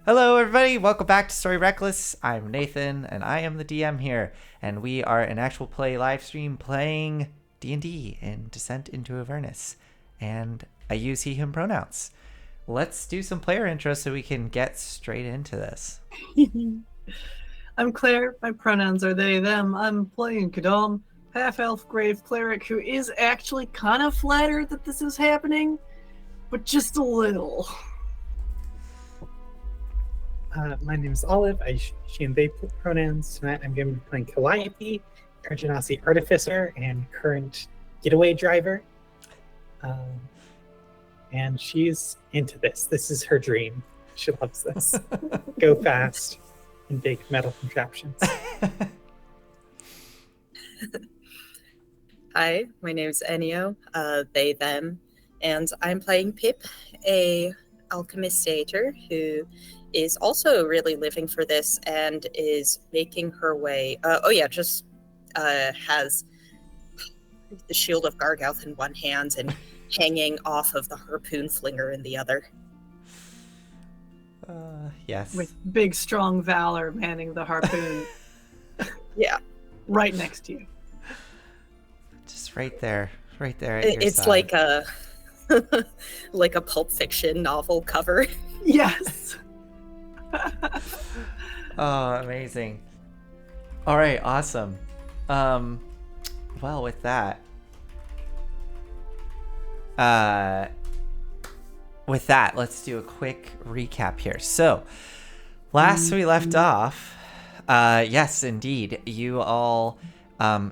Hello, everybody. Welcome back to Story Reckless. I'm Nathan, and I am the DM here. And we are an actual play live stream playing D&D in Descent into Avernus. And I use he/him pronouns. Let's do some player intro so we can get straight into this. I'm Claire. My pronouns are they, them. I'm playing Kadam, half-elf grave cleric who is actually kind of flattered that this is happening, but just a little. My name is Olive. She and they pronouns. Tonight I'm going to be playing Calliope, Carjanasi Artificer, and current getaway driver. And she's into this. This is her dream. She loves this. Go fast and big metal contraptions. Hi, my name's Ennio, they, them, and I'm playing Pip, a alchemist satyr who is also really living for this and is making her way. Has the shield of Gargouth in one hand and hanging off of the harpoon flinger in the other. Yes. With big, strong Valor manning the harpoon. Yeah. Right next to you. Just right there. Right there at your It's side. like a like a Pulp Fiction novel cover. Yes. Oh, amazing. All right, awesome. Well, with that, let's do a quick recap here. So, last we left off, yes, indeed, you all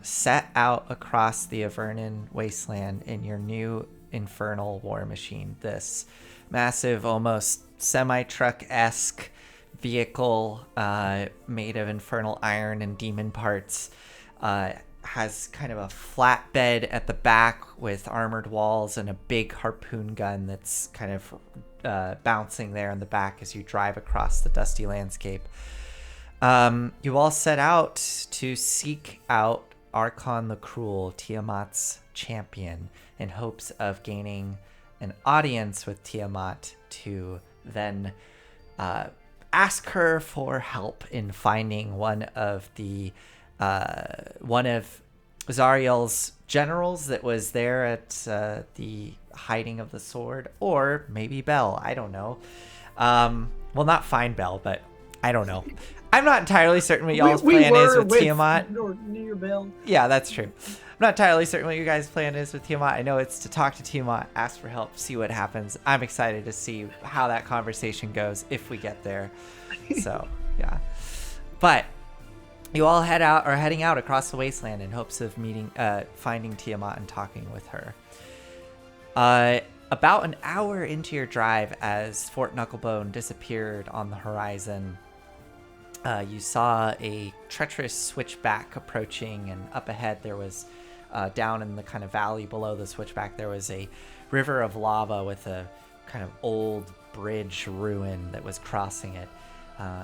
set out across the Avernon wasteland in your new infernal war machine. This massive, almost semi-truck-esque vehicle made of infernal iron and demon parts, has kind of a flatbed at the back with armored walls and a big harpoon gun that's kind of bouncing there in the back as you drive across the dusty landscape. You all set out to seek out Archon the Cruel, Tiamat's champion, in hopes of gaining an audience with Tiamat to then ask her for help in finding one of Zariel's generals that was there at the hiding of the sword, or maybe Belle. I don't know. Well, not find Belle, but I don't know. I'm not entirely certain what y'all's plan is with Tiamat. Near Belle. Yeah, that's true. I'm not entirely certain what your guys' plan is with Tiamat. I know it's to talk to Tiamat, ask for help, see what happens. I'm excited to see how that conversation goes if we get there. So, yeah. But you all are heading out across the wasteland in hopes of finding Tiamat and talking with her. About an hour into your drive, as Fort Knucklebone disappeared on the horizon, you saw a treacherous switchback approaching, and up ahead there was, down in the kind of valley below the switchback, there was a river of lava with a kind of old bridge ruin that was crossing it.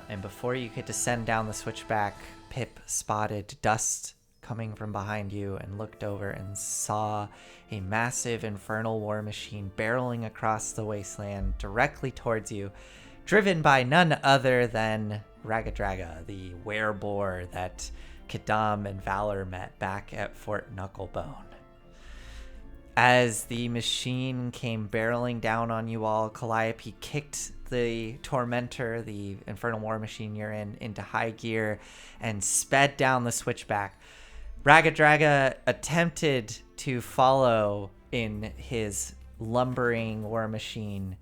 And before you could descend down the switchback, Pip spotted dust coming from behind you and looked over and saw a massive infernal war machine barreling across the wasteland directly towards you, driven by none other than Ragadraga, the wereboar that Kadam and Valor met back at Fort Knucklebone. As the machine came barreling down on you all, Calliope kicked the Tormentor, the infernal war machine you're in, into high gear and sped down the switchback. Ragadraga attempted to follow in his lumbering war machine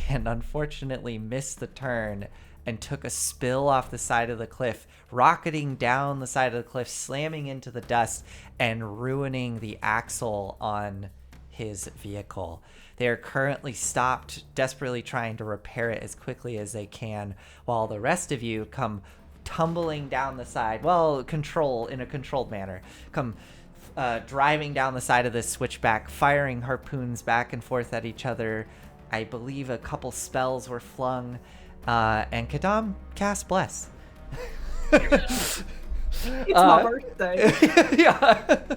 and unfortunately missed the turn and took a spill off the side of the cliff, rocketing down the side of the cliff, slamming into the dust and ruining the axle on his vehicle. They are currently stopped, desperately trying to repair it as quickly as they can, while the rest of you come tumbling down the side, in a controlled manner, come driving down the side of this switchback, firing harpoons back and forth at each other. I believe a couple spells were flung, and Kadam cast Bless. It's my birthday. Yeah.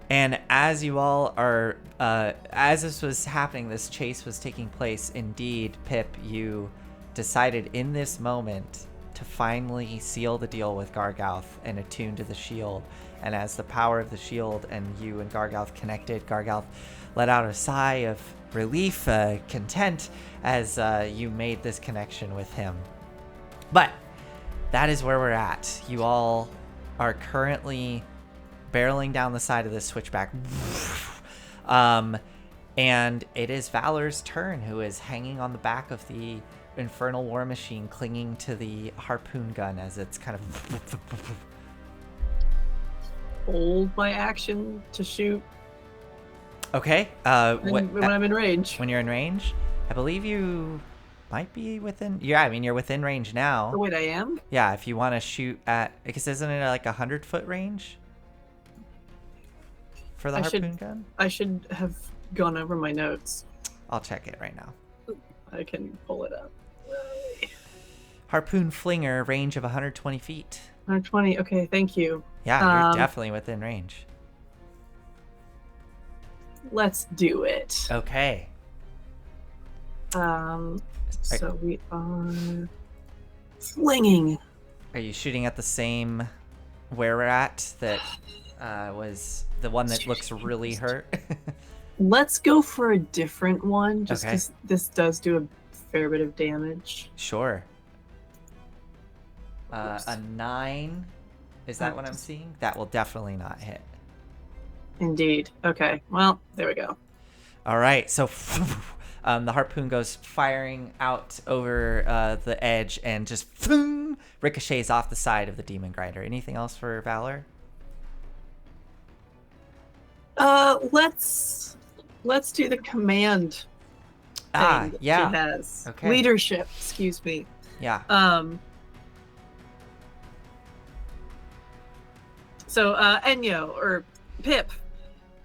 And as you all are as this was happening, this chase was taking place, indeed, Pip, you decided in this moment to finally seal the deal with Gargouth and attune to the shield. And as the power of the shield and you and Gargouth connected, Gargouth let out a sigh of relief, content, as you made this connection with him. But that is where we're at. You all are currently barreling down the side of this switchback. And it is Valor's turn, who is hanging on the back of the infernal war machine, clinging to the harpoon gun as it's kind of Hold my action to shoot okay. when I'm in range. When you're in range, I believe you might be within. Yeah, I mean you're within range now. Oh wait, I am? Yeah, if you want to shoot at, because isn't it like 100-foot range for the harpoon gun? I should have gone over my notes. I'll check it right now. I can pull it up. Harpoon flinger, range of 120 feet. 120. Okay, thank you. Yeah, you're definitely within range. Let's do it. Okay. So we are flinging. Are you shooting at the same where we're at that was the one that looks really hurt? Let's go for a different one, just Okay. because this does do a fair bit of damage. Sure. A 9. Is that what I'm seeing? That will definitely not hit. Indeed. Okay. Well, there we go. All right. So the harpoon goes firing out over the edge and just ricochets off the side of the demon grinder. Anything else for Valor? Let's do the command thing that yeah. she has. Okay. Leadership, excuse me. Yeah. So Enyo or Pip,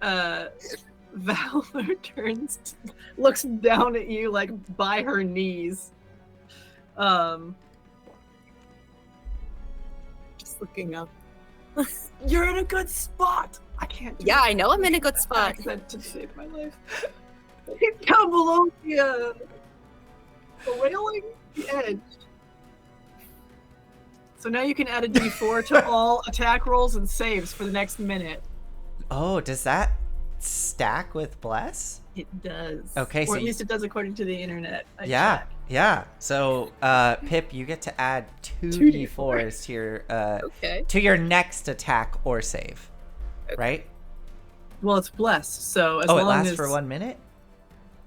Valor looks down at you like by her knees. Just looking up. You're in a good spot. I can't. Yeah, I know I'm in a good spot. Accent to save my life. He's down below the railing, the edge. So now you can add a D4 to all attack rolls and saves for the next minute. Oh, does that stack with Bless? It does. Okay, or so at least it does according to the internet. I Yeah, checked. yeah. So, Pip, you get to add 2 Two D4s to your Okay. to your next attack or save, right? Well, it's blessed, so as Oh, long it lasts as for 1 minute?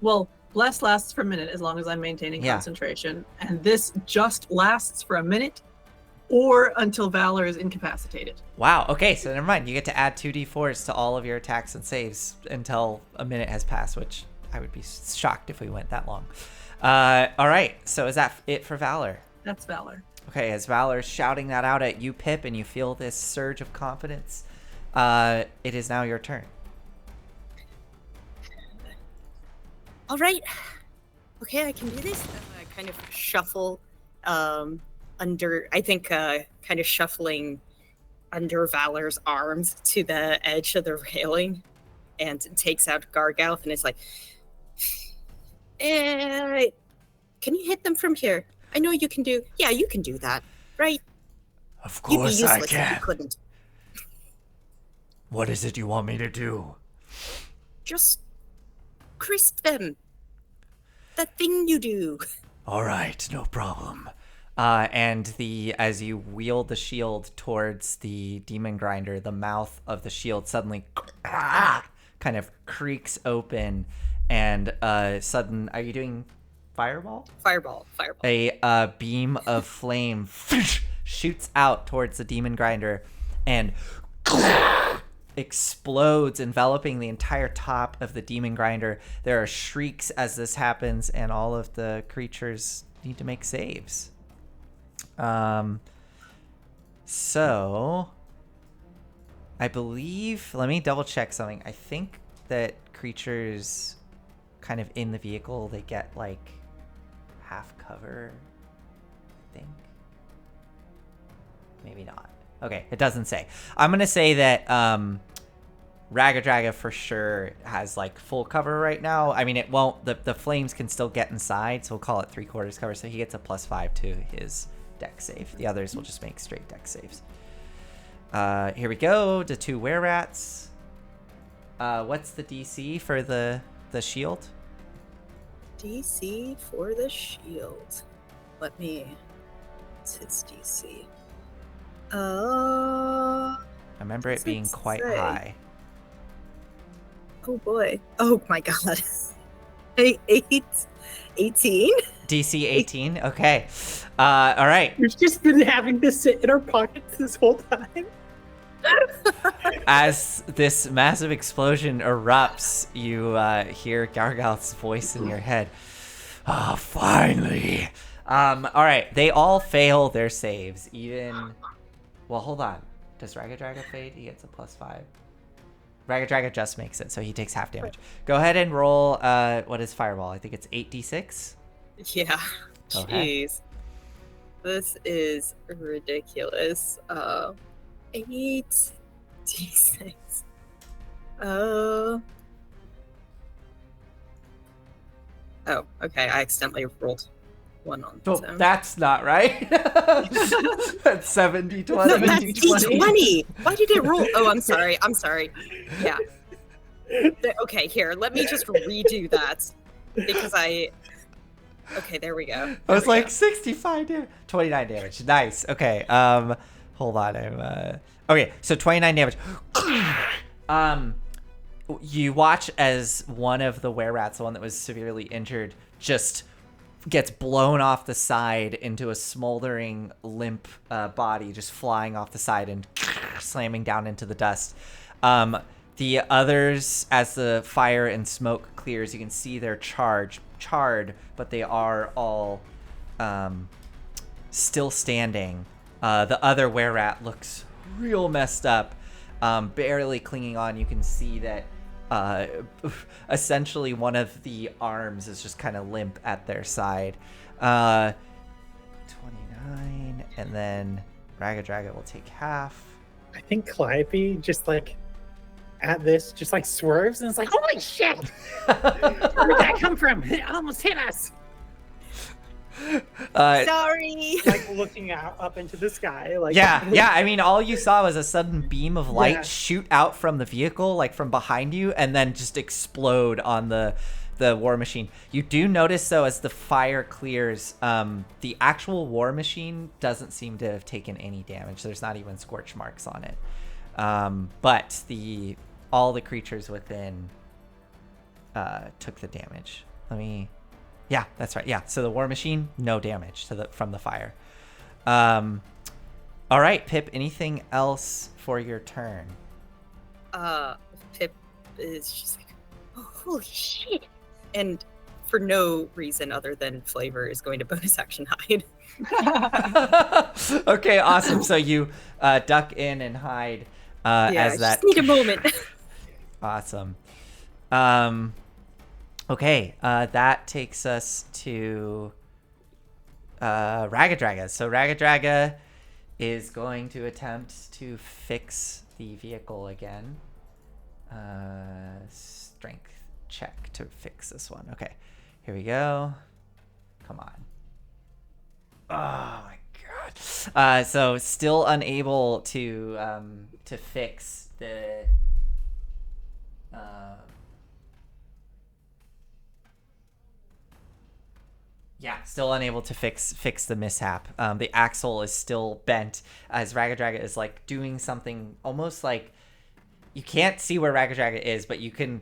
well, blessed lasts for a minute as long as I'm maintaining Yeah. concentration, and this just lasts for a minute or until Valor is incapacitated. Wow. Okay, so never mind. You get to add 2 D4s to all of your attacks and saves until a minute has passed, which I would be shocked if we went that long. All right. So is that it for Valor? That's Valor. Okay, as Valor's shouting that out at you, Pip, and you feel this surge of confidence, it is now your turn. All right. Okay, I can do this. Kind of shuffle under, I think, kind of shuffling under Valor's arms to the edge of the railing and takes out Gargouth and it's like, can you hit them from here? I know you can do, yeah, you can do that, right? Of You'd be course I useless if you can. couldn't. What is it you want me to do? Just crisp them. That thing you do. All right, no problem. And as you wield the shield towards the demon grinder, the mouth of the shield suddenly kind of creaks open, and are you doing fireball? Fireball. A beam of flame shoots out towards the demon grinder and explodes, enveloping the entire top of the demon grinder. There are shrieks as this happens, and all of the creatures need to make saves. So I believe, let me double check something. I think that creatures kind of in the vehicle, they get like half cover, I think. Maybe not. Okay, it doesn't say. I'm going to say that Ragadraga for sure has like full cover right now. I mean, it won't. The flames can still get inside, so we'll call it 3/4 cover. So he gets a +5 to his deck save. The others will just make straight deck saves. Here we go. The 2 were-rats. What's the DC for the shield? DC for the shield. Let me. What's his DC? I remember it being quite high. Oh boy. Oh my god. 18? DC 18? Okay. All right. We've just been having this sit in our pockets this whole time. As this massive explosion erupts, you hear Gargalth's voice in your head. Ah, finally. All right. They all fail their saves. Even... Well, hold on. Does Ragadraga fade? He gets a +5. Ragadraga just makes it, so he takes half damage. Go ahead and roll, what is Fireball? I think it's 8d6? Yeah. Okay. Jeez. This is ridiculous. 8d6. Oh, okay. I accidentally rolled one on So its own. that's not right. That's 70, 20. No, that's D20. Why did it roll? Oh, I'm sorry. Yeah. Okay, here. Let me just redo that. Because Okay, there we go. I was like 65 damage. 29 damage. Nice. Okay. Hold on. Okay, so 29 damage. You watch as one of the were-rats, the one that was severely injured, just gets blown off the side into a smoldering, limp body, just flying off the side and slamming down into the dust. The others, as the fire and smoke clears, you can see they're charred, but they are all still standing. The other were-rat looks real messed up, barely clinging on. You can see that essentially one of the arms is just kind of limp at their side. 29, and then Ragadraga will take half. I think Calliope just like at this just like swerves and it's like, holy shit! Where did that come from? It almost hit us. Sorry. Like looking out up into the sky. Like Yeah. I mean, all you saw was a sudden beam of light shoot out from the vehicle, like from behind you, and then just explode on the war machine. You do notice, though, as the fire clears, the actual war machine doesn't seem to have taken any damage. There's not even scorch marks on it. But all the creatures within took the damage. Yeah, that's right. Yeah, so the war machine, no damage from the fire. All right, Pip, anything else for your turn? Pip is just like, oh, holy shit. And for no reason other than flavor is going to bonus action hide. Okay, awesome. So you duck in and hide as that. Just need a moment. Awesome. Okay, that takes us to Ragadraga. So Ragadraga is going to attempt to fix the vehicle again. Strength check to fix this one. Okay, here we go. Come on. Oh my god. So still unable to fix the still unable to fix the mishap. The axle is still bent as Ragadraga is like doing something almost like you can't see where Ragadraga is, but you can.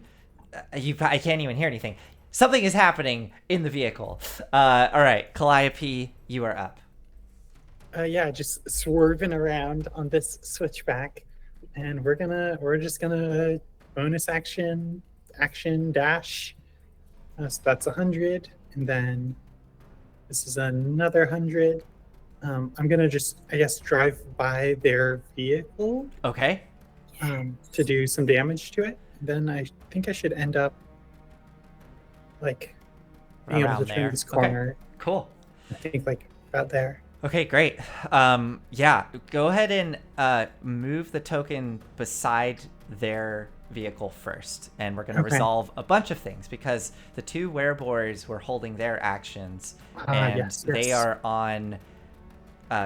I can't even hear anything. Something is happening in the vehicle. All right, Calliope, you are up. Just swerving around on this switchback, and we're just gonna bonus action dash. So that's 100, and then this is another 100. I'm gonna just, I guess, drive by their vehicle. Okay. To do some damage to it. Then I think I should end up like being able to turn this corner. Okay. Cool. I think like about there. Okay, great. Go ahead and move the token beside their vehicle first, and we're going to Okay. resolve a bunch of things because the two werebores were holding their actions, and Yes, they yes. are on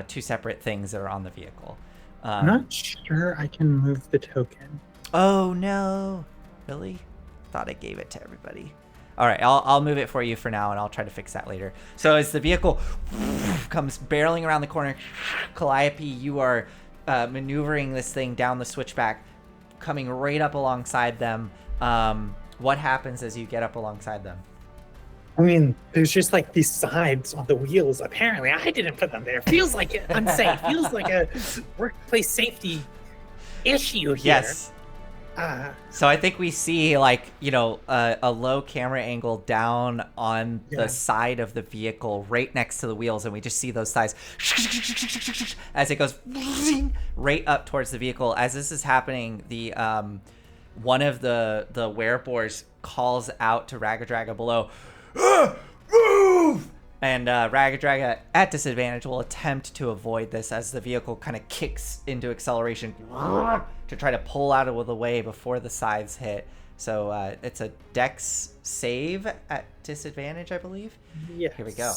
two separate things that are on the vehicle. I'm not sure I can move the token. Oh no! Really? Thought I gave it to everybody. All right, I'll move it for you for now, and I'll try to fix that later. So as the vehicle comes barreling around the corner, Calliope, you are maneuvering this thing down the switchback, coming right up alongside them. What happens as you get up alongside them? I mean, there's just like these sides on the wheels. Apparently, I didn't put them there. Feels like it unsafe. Feels like a workplace safety issue here. Yes. So I think we see like, a low camera angle down on Yeah. the side of the vehicle right next to the wheels, and we just see those sides as it goes right up towards the vehicle. As this is happening, the one of the werebores calls out to Ragadraga below, move! And Ragadraga, at disadvantage, will attempt to avoid this as the vehicle kind of kicks into acceleration to try to pull out of the way before the sides hit. So it's a dex save at disadvantage, I believe. Yes. Here we go.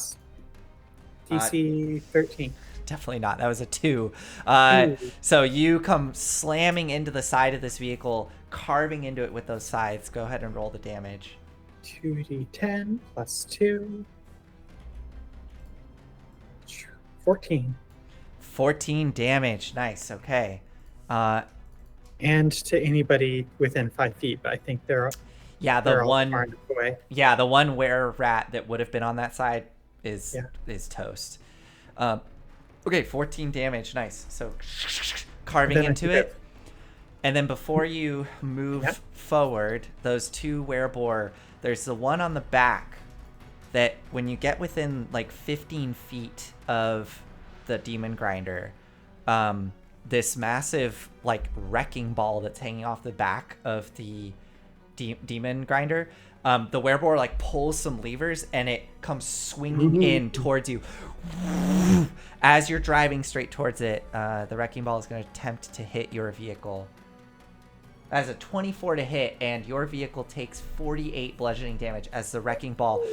DC 13. Definitely not. That was a 2. Ooh. So you come slamming into the side of this vehicle, carving into it with those sides. Go ahead and roll the damage. 2d10 plus 2. 14. 14 damage. Nice. Okay. And to anybody within 5 feet, but I think they're Yeah, they're the all one. far enough away. Yeah, the one were rat that would have been on that side is toast. Okay, 14 damage. Nice. So carving Then I into think it. And then before you move Yep. forward, those two werebore, there's the one on the back that when you get within like 15 feet of the demon grinder, this massive like wrecking ball that's hanging off the back of the demon grinder, the werebore like pulls some levers and it comes swinging in towards you. As you're driving straight towards it, the wrecking ball is going to attempt to hit your vehicle. That is a 24 to hit, and your vehicle takes 48 bludgeoning damage as the wrecking ball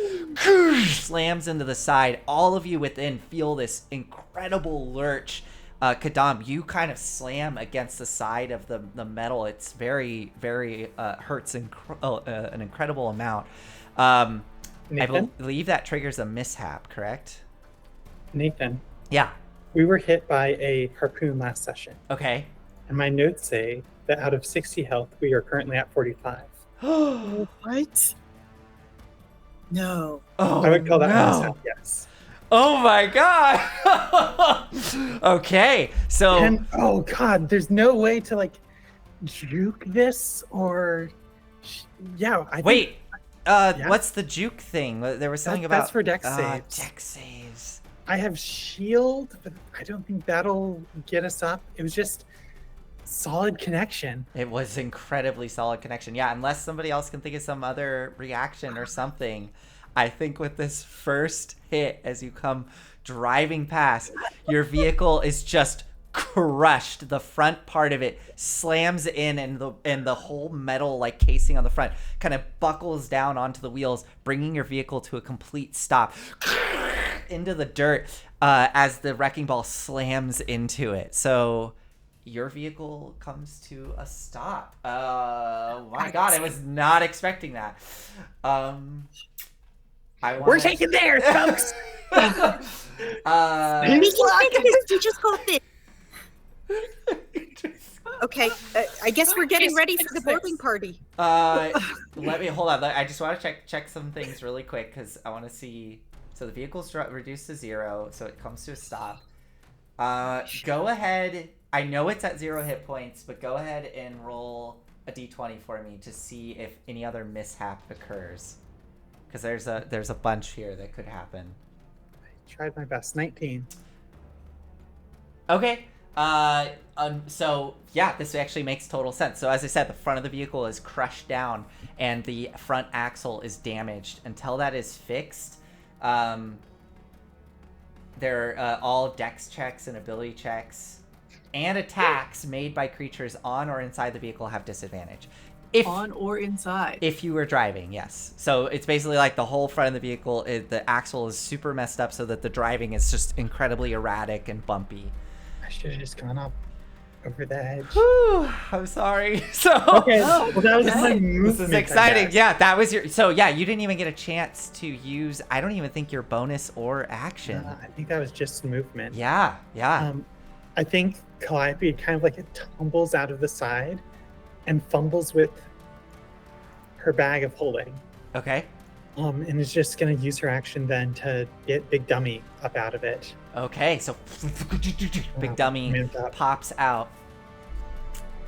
slams into the side. All of you within feel this incredible lurch. Kadam, you kind of slam against the side of the metal. It's very, very hurts an incredible amount. I Nathan? believe that triggers a mishap, correct? Nathan, Yeah. we were hit by a harpoon last session, Okay. and my notes say that out of 60 health, we are currently at 45. What? No. Oh, I would call that no. a mishap, yes. Oh my god. Okay, so And oh god, there's no way to like juke this or yeah. I wait. think yeah. What's the juke thing? There was something about that's for dex saves. Dex saves. I have shield, but I don't think that'll get us up. It was just solid connection. It was incredibly solid connection. Yeah, unless somebody else can think of some other reaction or something. I think with this first hit, as you come driving past, your vehicle is just crushed. The front part of it slams in, and the whole metal like casing on the front kind of buckles down onto the wheels, bringing your vehicle to a complete stop into the dirt as the wrecking ball slams into it. So your vehicle comes to a stop. Oh my god, I was not expecting that. We're taking theirs, folks. You just got this. Okay, I guess we're getting ready for the boarding party. Let me hold on. I just want to check some things really quick because I want to see. So the vehicle's reduced to 0, so it comes to a stop. Go ahead. I know it's at 0 hit points, but go ahead and roll a d20 for me to see if any other mishap occurs. Because there's a bunch here that could happen. I tried my best. 19. Okay. So yeah, this actually makes total sense. So as I said, the front of the vehicle is crushed down and the front axle is damaged. Until that is fixed, they're all dex checks and ability checks and attacks made by creatures on or inside the vehicle have disadvantage. If On or inside? if you were driving, yes. So it's basically like the whole front of the vehicle, the axle is super messed up so that the driving is just incredibly erratic and bumpy. I should have just gone up over the edge. Whew, I'm sorry. So Okay, Oh, well, that was okay. my this movement. is I exciting. guess. Yeah, that was your. So yeah, you didn't even get a chance to use. I don't even think your bonus or action. I think that was just movement. Yeah. I think Calliope kind of like it tumbles out of the side and fumbles with her bag of holding. Okay. And is just gonna use her action then to get Big Dummy up out of it. Okay. So big Wow, dummy moved up. pops out.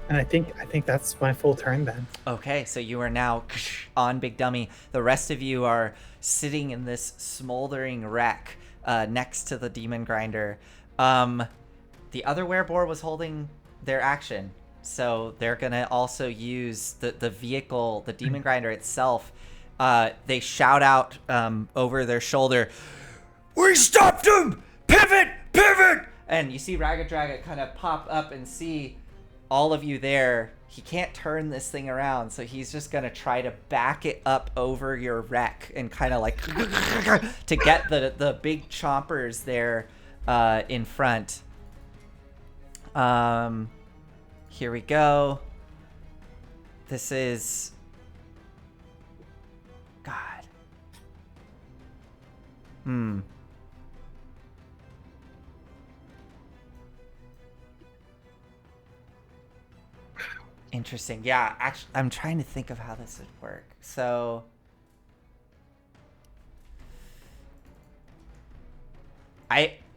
And I think that's my full turn then. Okay, so you are now on Big Dummy. The rest of you are sitting in this smoldering wreck next to the demon grinder. The other werebore was holding their action, so they're gonna also use the vehicle, the demon grinder itself. They shout out over their shoulder, "We stopped him! Pivot! Pivot!" And you see Ragadraga kind of pop up and see all of you there. He can't turn this thing around, so he's just gonna try to back it up over your wreck and kind of like to get the big chompers there in front. Here we go. This is God. Interesting. Yeah, actually, I'm trying to think of how this would work. So,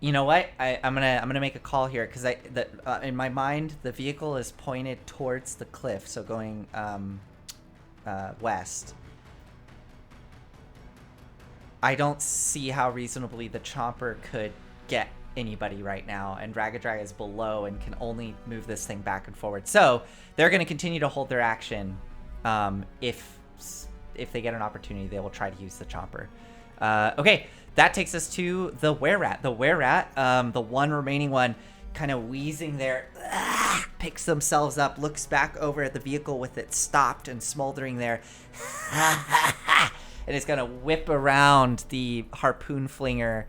you know what? I'm gonna make a call here because in my mind the vehicle is pointed towards the cliff, so going west. I don't see how reasonably the chomper could get anybody right now, and Ragadraga is below and can only move this thing back and forward. So they're going to continue to hold their action. If they get an opportunity, they will try to use the chomper. Okay, that takes us to the were-rat. The were-rat, the one remaining one, kind of wheezing there, picks themselves up, looks back over at the vehicle with it stopped and smoldering there, and it's going to whip around the harpoon flinger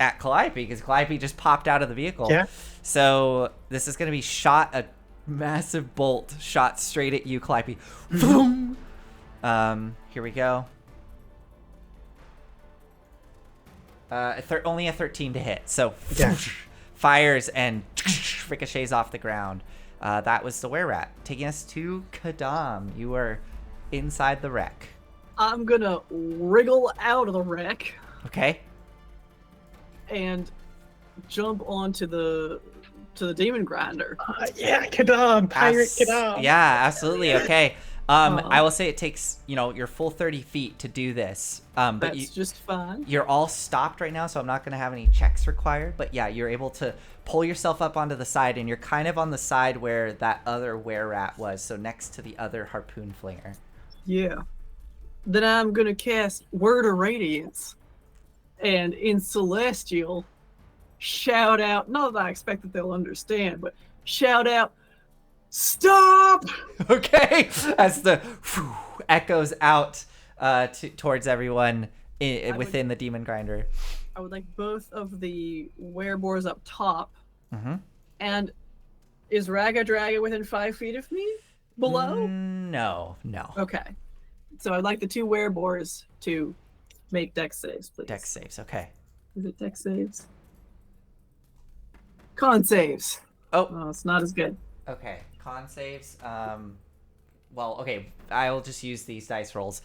at Calliope, because Calliope just popped out of the vehicle. Yeah. So this is going to be shot, a massive bolt shot straight at you, Calliope. Boom! Here we go. Only a 13 to hit. So Yeah. fires and ricochets off the ground. That was the were-rat. Taking us to Kadam. You are inside the wreck. I'm gonna wriggle out of the wreck Okay. and jump onto the demon grinder. Yeah, Kadam, Pirate Kadam. Yeah, absolutely. Okay. I will say it takes, your full 30 feet to do this. But That's just fine. you're all stopped right now, so I'm not going to have any checks required. But yeah, you're able to pull yourself up onto the side, and you're kind of on the side where that other were-rat was, so next to the other harpoon flinger. Yeah. Then I'm gonna cast Word of Radiance, and in Celestial, shout out. Not that I expect that they'll understand, but shout out, "Stop!" Okay, as the echoes out towards everyone within the demon grinder. I would like both of the werebores up top. Mm-hmm. And is Ragadraga within 5 feet of me? Below? No. Okay. So I'd like the two werebores to make dex saves, please. Dex saves. Okay. Is it dex saves? Con saves. Oh, It's not as good. okay. Con saves. Well, okay. I'll just use these dice rolls.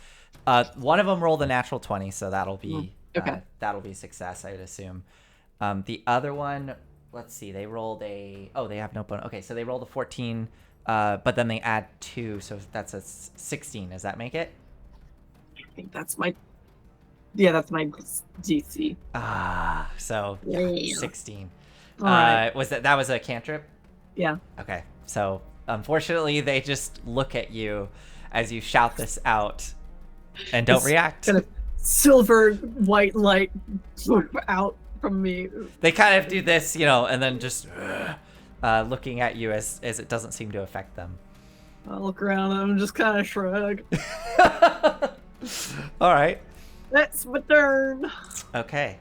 One of them rolled a natural 20, so that'll be Okay. that'll be success, I would assume. The other one, let's see. They rolled they have no bonus. Okay, so they rolled a 14, but then they add 2, so that's a 16. Does that make it? I think that's my DC. So Yeah. 16. All right. That was a cantrip? Yeah. Okay, so unfortunately they just look at you as you shout this out and don't react. Kind of silver white light out from me. They kind of do this, and then just looking at you as it doesn't seem to affect them. I look around and I'm just kind of shrug. All right. That's my turn. Okay.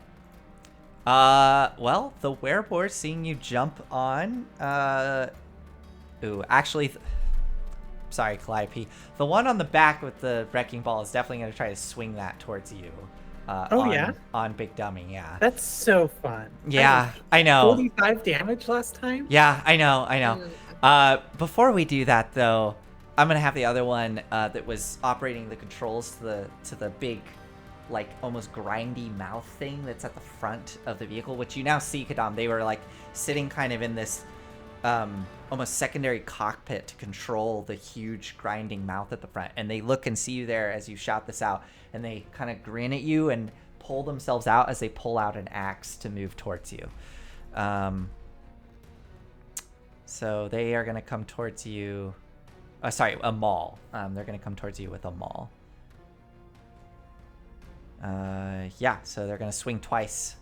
Well, the werewolf seeing you jump on, actually, sorry, Calliope. The one on the back with the wrecking ball is definitely going to try to swing that towards you. On Big Dummy, yeah. That's so fun. Yeah, I know. 45 damage last time? Yeah, I know. Before we do that, though, I'm going to have the other one that was operating the controls to the big, like, almost grindy mouth thing that's at the front of the vehicle, which you now see, Kadam. They were, like, sitting kind of in this almost secondary cockpit to control the huge grinding mouth at the front. And they look and see you there as you shout this out, and they kind of grin at you and pull themselves out as they pull out an axe to move towards you. So they are going to come towards you. A maul. They're going to come towards you with a maul. Yeah, so they're going to swing twice.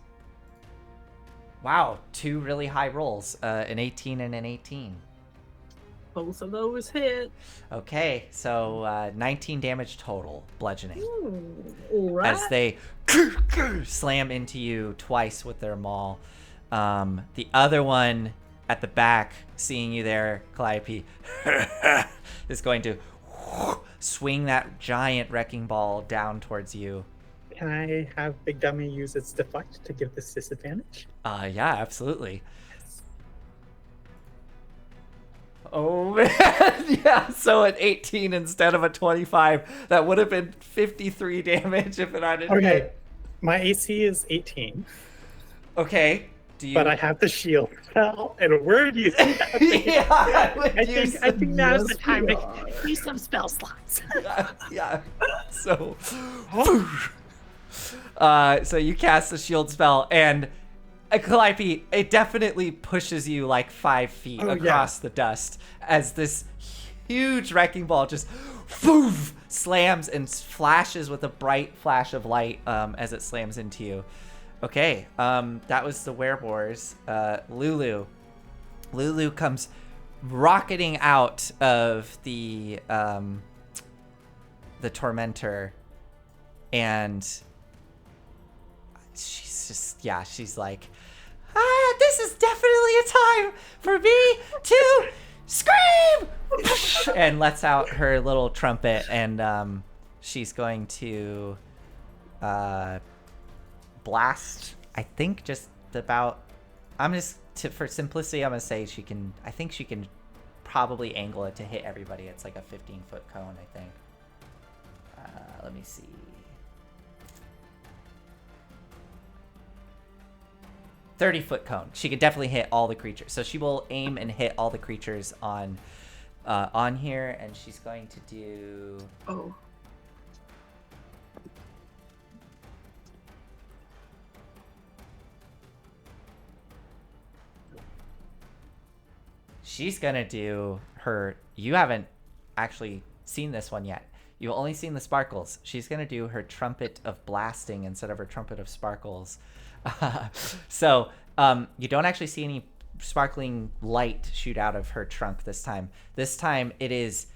Wow, 2 really high rolls. An 18 and an 18. Both of those hit. Okay, so 19 damage total, bludgeoning. All right. As they slam into you twice with their maul. The other one at the back, seeing you there, Calliope, is going to swing that giant wrecking ball down towards you. Can I have Big Dummy use its deflect to give this disadvantage? Yeah, absolutely. Oh, man. Yeah, so an 18 instead of a 25. That would have been 53 damage if it hadn't Okay, hit. my AC is 18. Okay. Do you... But I have the shield spell, and a word using that. Yeah, I think now's the time to use some spell slots. Yeah. So, so you cast the shield spell, and Calliope, it definitely pushes you like 5 feet across the dust as this huge wrecking ball just slams and flashes with a bright flash of light as it slams into you. Okay, that was the werewolves. Lulu comes rocketing out of the tormentor, and she's like, this is definitely a time for me to scream, and lets out her little trumpet, and she's going to blast, I think, just about, for simplicity, I'm gonna say she can probably angle it to hit everybody. It's like a 15-foot cone, I think. Let me see. A 30-foot cone. She could definitely hit all the creatures. So she will aim and hit all the creatures on here, and she's going to do... Oh. She's gonna do her... You haven't actually seen this one yet. You've only seen the sparkles. She's gonna do her trumpet of blasting instead of her trumpet of sparkles. So you don't actually see any sparkling light shoot out of her trunk this time. This time it is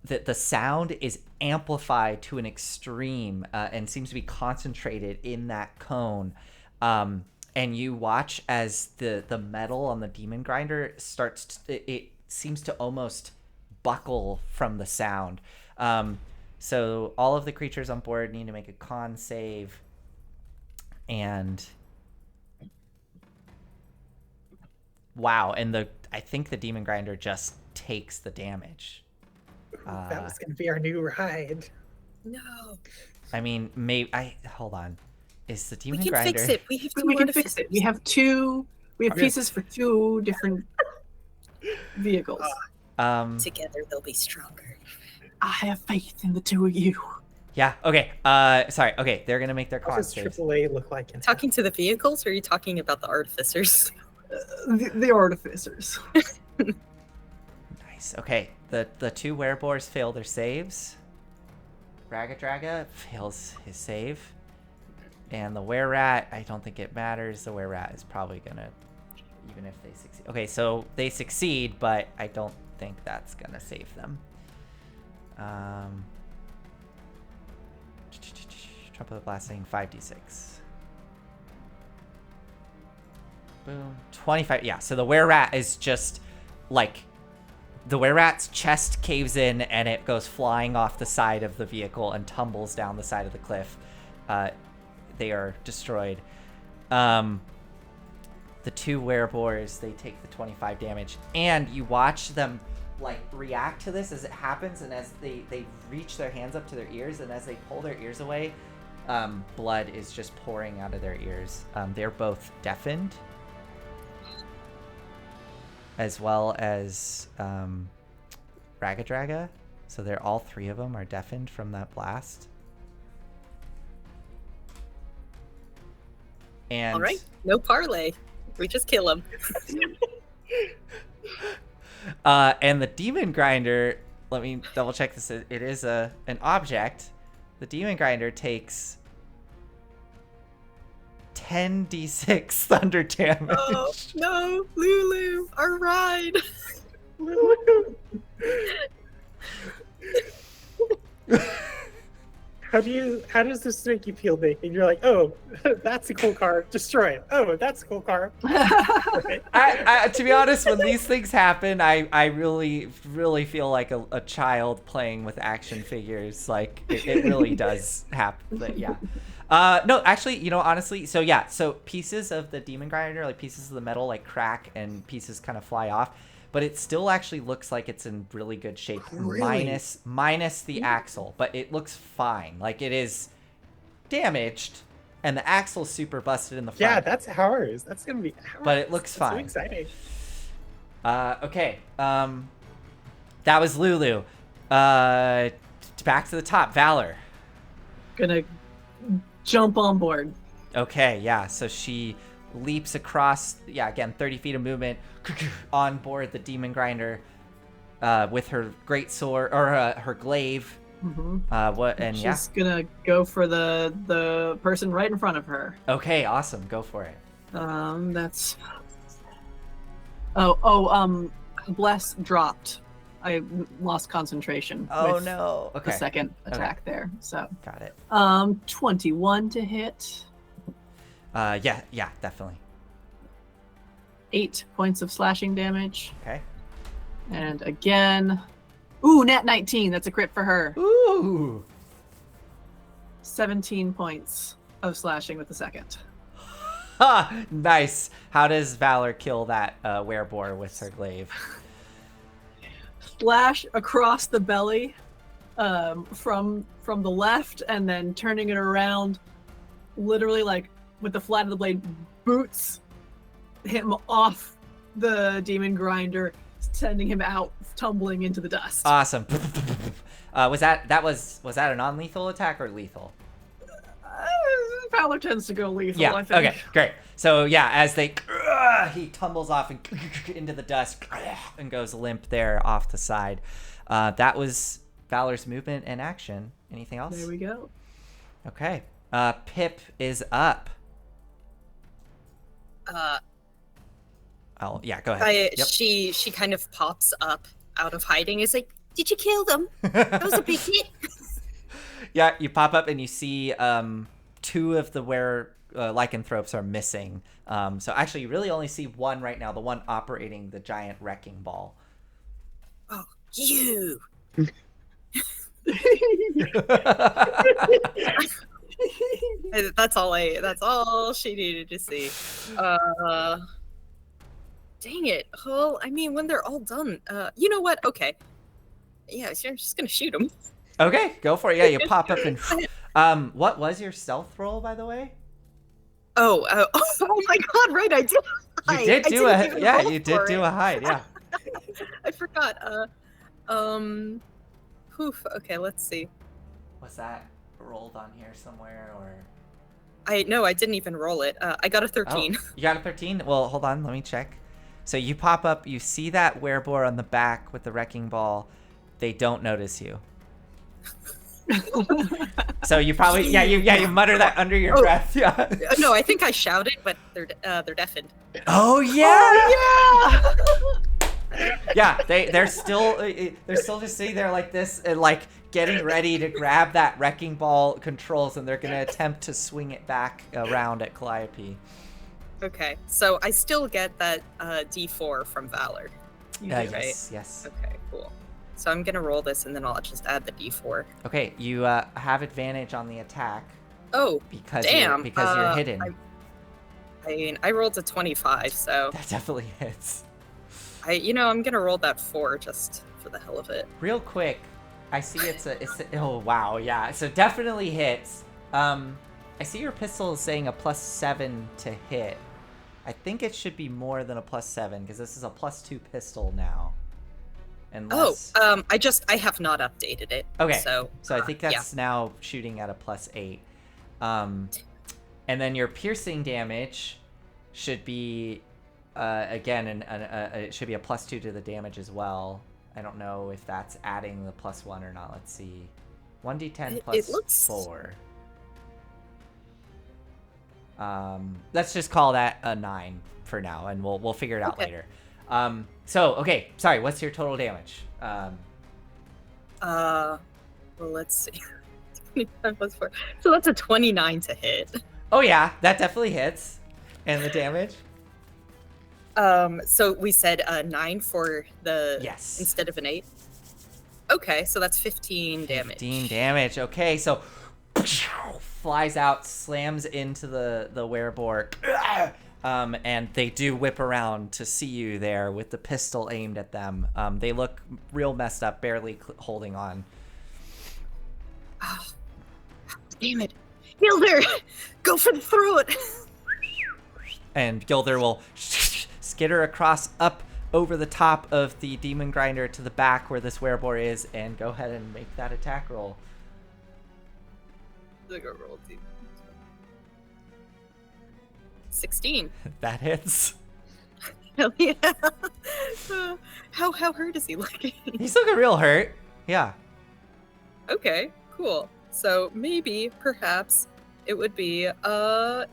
that the sound is amplified to an extreme and seems to be concentrated in that cone. And you watch as the metal on the demon grinder starts it seems to almost buckle from the sound. So all of the creatures on board need to make a con save, and wow, and I think the demon grinder just takes the damage. That was gonna be our new ride. No. I mean, hold on. Is the demon We can grinder... fix it. We have two We can fix it. We have pieces for 2 different vehicles. Together they'll be stronger. I have faith in the 2 of you. Yeah, okay. Sorry, okay, they're gonna make their What con does saves. AAA look like? Talking to the vehicles, or are you talking about the artificers? The artificers. Nice. Okay, the 2 werewolves fail their saves. Ragadraga fails his save. And the were-rat, I don't think it matters. The were-rat is probably gonna, even if they succeed. Okay, so they succeed, but I don't think that's gonna save them. Trumpet blasting 5d6. Boom. 25. Yeah, so the were-rat is just like the were-rat's chest caves in and it goes flying off the side of the vehicle and tumbles down the side of the cliff. They are destroyed. The two were-boars, they take the 25 damage, and you watch them like react to this as it happens, and as they reach their hands up to their ears, and as they pull their ears away, blood is just pouring out of their ears. They're both deafened, as well as Ragadraga. So they're all three of them are deafened from that blast. And All right, no parlay. We just kill him. And the demon grinder, let me double check this. It is an object. The demon grinder takes 10d6 thunder damage. Oh, no, Lulu, our ride. How does this make you feel, Nick? And you're like, oh, that's a cool car, destroy it. Oh, that's a cool car. I to be honest, when these things happen, I really feel like a child playing with action figures. Like it really does happen. But yeah. No, actually, honestly, so pieces of the demon grinder, like pieces of the metal, like crack and pieces kind of fly off. But it still actually looks like it's in really good shape, Really? minus the axle. But it looks fine. Like it is damaged, and the axle's super busted in the front. Yeah, that's ours. That's gonna be ours. But it looks That's fine. So exciting. Okay. That was Lulu. Back to the top, Valor. Gonna jump on board. Okay, yeah. So she leaps across, again, 30 feet of movement on board the demon grinder with her great sword or her glaive. Mm-hmm. She's gonna go for the person right in front of her. Okay, awesome. Go for it. That's bless dropped. I lost concentration. Oh with no. Okay. The second attack there. So got it. 21 to hit. Yeah, definitely. 8 points of slashing damage. Okay. And again, nat 19. That's a crit for her. Ooh. 17 points of slashing with the second. Ha! Nice. How does Valor kill that wereboar with her glaive? Slash across the belly from the left, and then turning it around, literally like with the flat of the blade, boots him off the demon grinder, sending him out tumbling into the dust. Awesome. Was that a non-lethal attack or lethal? Valor tends to go lethal. Yeah. I think. Okay. Great. So as he tumbles off and into the dust and goes limp there off the side. That was Valor's movement and action. Anything else? There we go. Okay. Pip is up. Oh yeah, go ahead. Yep. She kind of pops up out of hiding. Is like, did you kill them? That was a big hit. Yeah, you pop up and you see two of the lycanthropes are missing. So actually, you really only see one right now, the one operating the giant wrecking ball. Oh, you! That's all she needed to see. Dang it. Well, I mean, when they're all done, you know what? Okay. Yeah, so I'm just gonna shoot them. Okay, go for it. Yeah, you pop up and what was your stealth roll, by the way? Oh my god, right, I did. You did do a hide, yeah. I forgot. Okay, let's see. Was that rolled on here somewhere, or? I didn't even roll it. I got a 13. Oh, you got a 13? Well, hold on, let me check. So you pop up, you see that wereboar on the back with the wrecking ball. They don't notice you. So you probably you mutter that under your breath. Yeah. No, I think I shouted, but they're deafened. Oh yeah. Yeah, they're still just sitting there like this and like getting ready to grab that wrecking ball controls, and they're gonna attempt to swing it back around at Calliope. Okay, so I still get that D4 from Valor. You Yeah, do. yes. Okay, cool. So I'm gonna roll this, and then I'll just add the D4. Okay, you have advantage on the attack Oh, because damn! you're hidden. I mean, I rolled a 25, so That definitely hits. I'm gonna roll that 4 just for the hell of it. Real quick, I see oh wow, yeah. So definitely hits. I see your pistol is saying a +7 to hit. I think it should be more than a +7 because this is a +2 pistol now. Unless... I have not updated it. Okay. So I think that's now shooting at a +8. And then your piercing damage should be again, it should be a +2 to the damage as well. I don't know if that's adding the +1 or not. Let's see. 1d10 plus 4. Let's just call that a 9 for now, and we'll figure it out later. Okay, sorry. What's your total damage? Well, let's see. 25 plus 4. So that's a 29 to hit. Oh yeah, that definitely hits. And the damage? So we said 9 for the... Yes. Instead of an 8? Okay, so that's 15 damage. 15 damage. Okay, so flies out, slams into the werebork. And they do whip around to see you there with the pistol aimed at them. They look real messed up, barely holding on. Oh, damn it. Gilder! Go for the throat! And Gilder will skitter across up over the top of the demon grinder to the back where this werebor is, and go ahead and make that attack roll. Look at roll, dude. 16. That hits. Hell yeah. How hurt is he looking? He's looking real hurt. Yeah. Okay, cool. So maybe, perhaps, it would be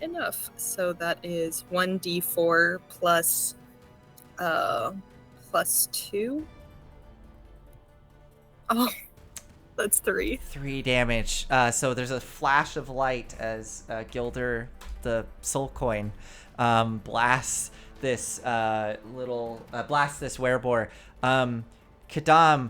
enough. So that is 1d4 plus 2. Oh, that's 3. 3 damage. So there's a flash of light as Gilder, the soul coin, blasts this werebor. Kadam,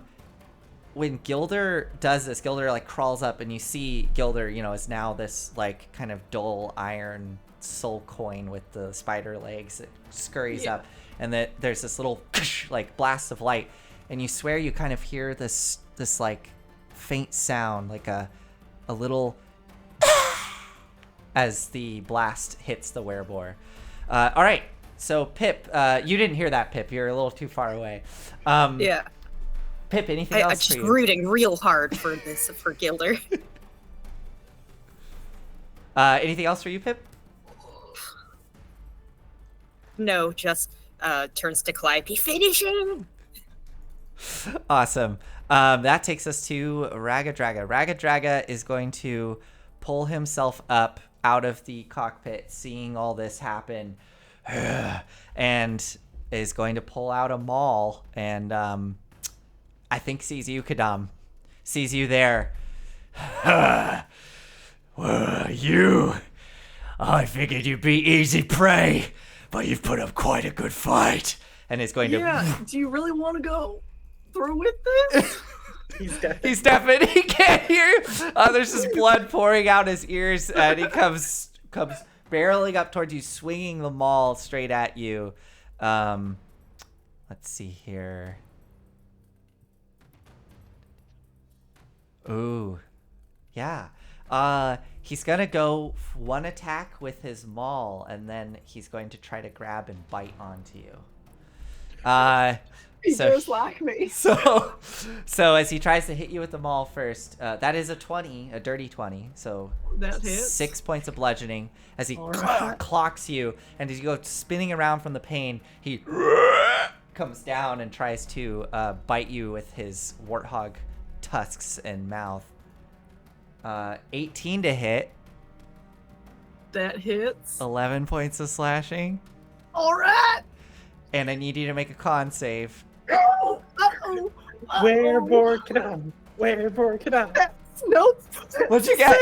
when Gilder does this, Gilder like crawls up, and you see Gilder, is now this like kind of dull iron soul coin with the spider legs. It scurries up, and there's this little like blast of light, and you swear you kind of hear this like faint sound, like a little as the blast hits the werebor. All right, so Pip, you didn't hear that, Pip. You're a little too far away. Yeah. Pip, anything else I'm just for you? rooting real hard for this for Gilder. Anything else for you, Pip? No, just turns to Calliope. Finish him! Awesome. That takes us to Ragadraga. Ragadraga is going to pull himself up out of the cockpit, seeing all this happen, and is going to pull out a maul, and I think sees you, Kadam. Sees you there. You. I figured you'd be easy prey, but you've put up quite a good fight. And is going Yeah, do you really want to go through with this? He's deafened. He can't hear. There's just blood pouring out his ears, and he comes barreling up towards you, swinging the maul straight at you. Let's see here. Ooh, yeah. He's gonna go one attack with his maul, and then he's going to try to grab and bite onto you. He just like me. So as he tries to hit you with the maul first, that is a 20, a dirty 20. So That hits. 6 points of bludgeoning as he Alright. clocks you, and as you go spinning around from the pain, he comes down and tries to bite you with his warthog tusks and mouth. 18 to hit. That hits. 11 points of slashing. All right. And I need you to make a con save. Uh-oh. Where Kadam? Where Kadam? Nope. What'd you get?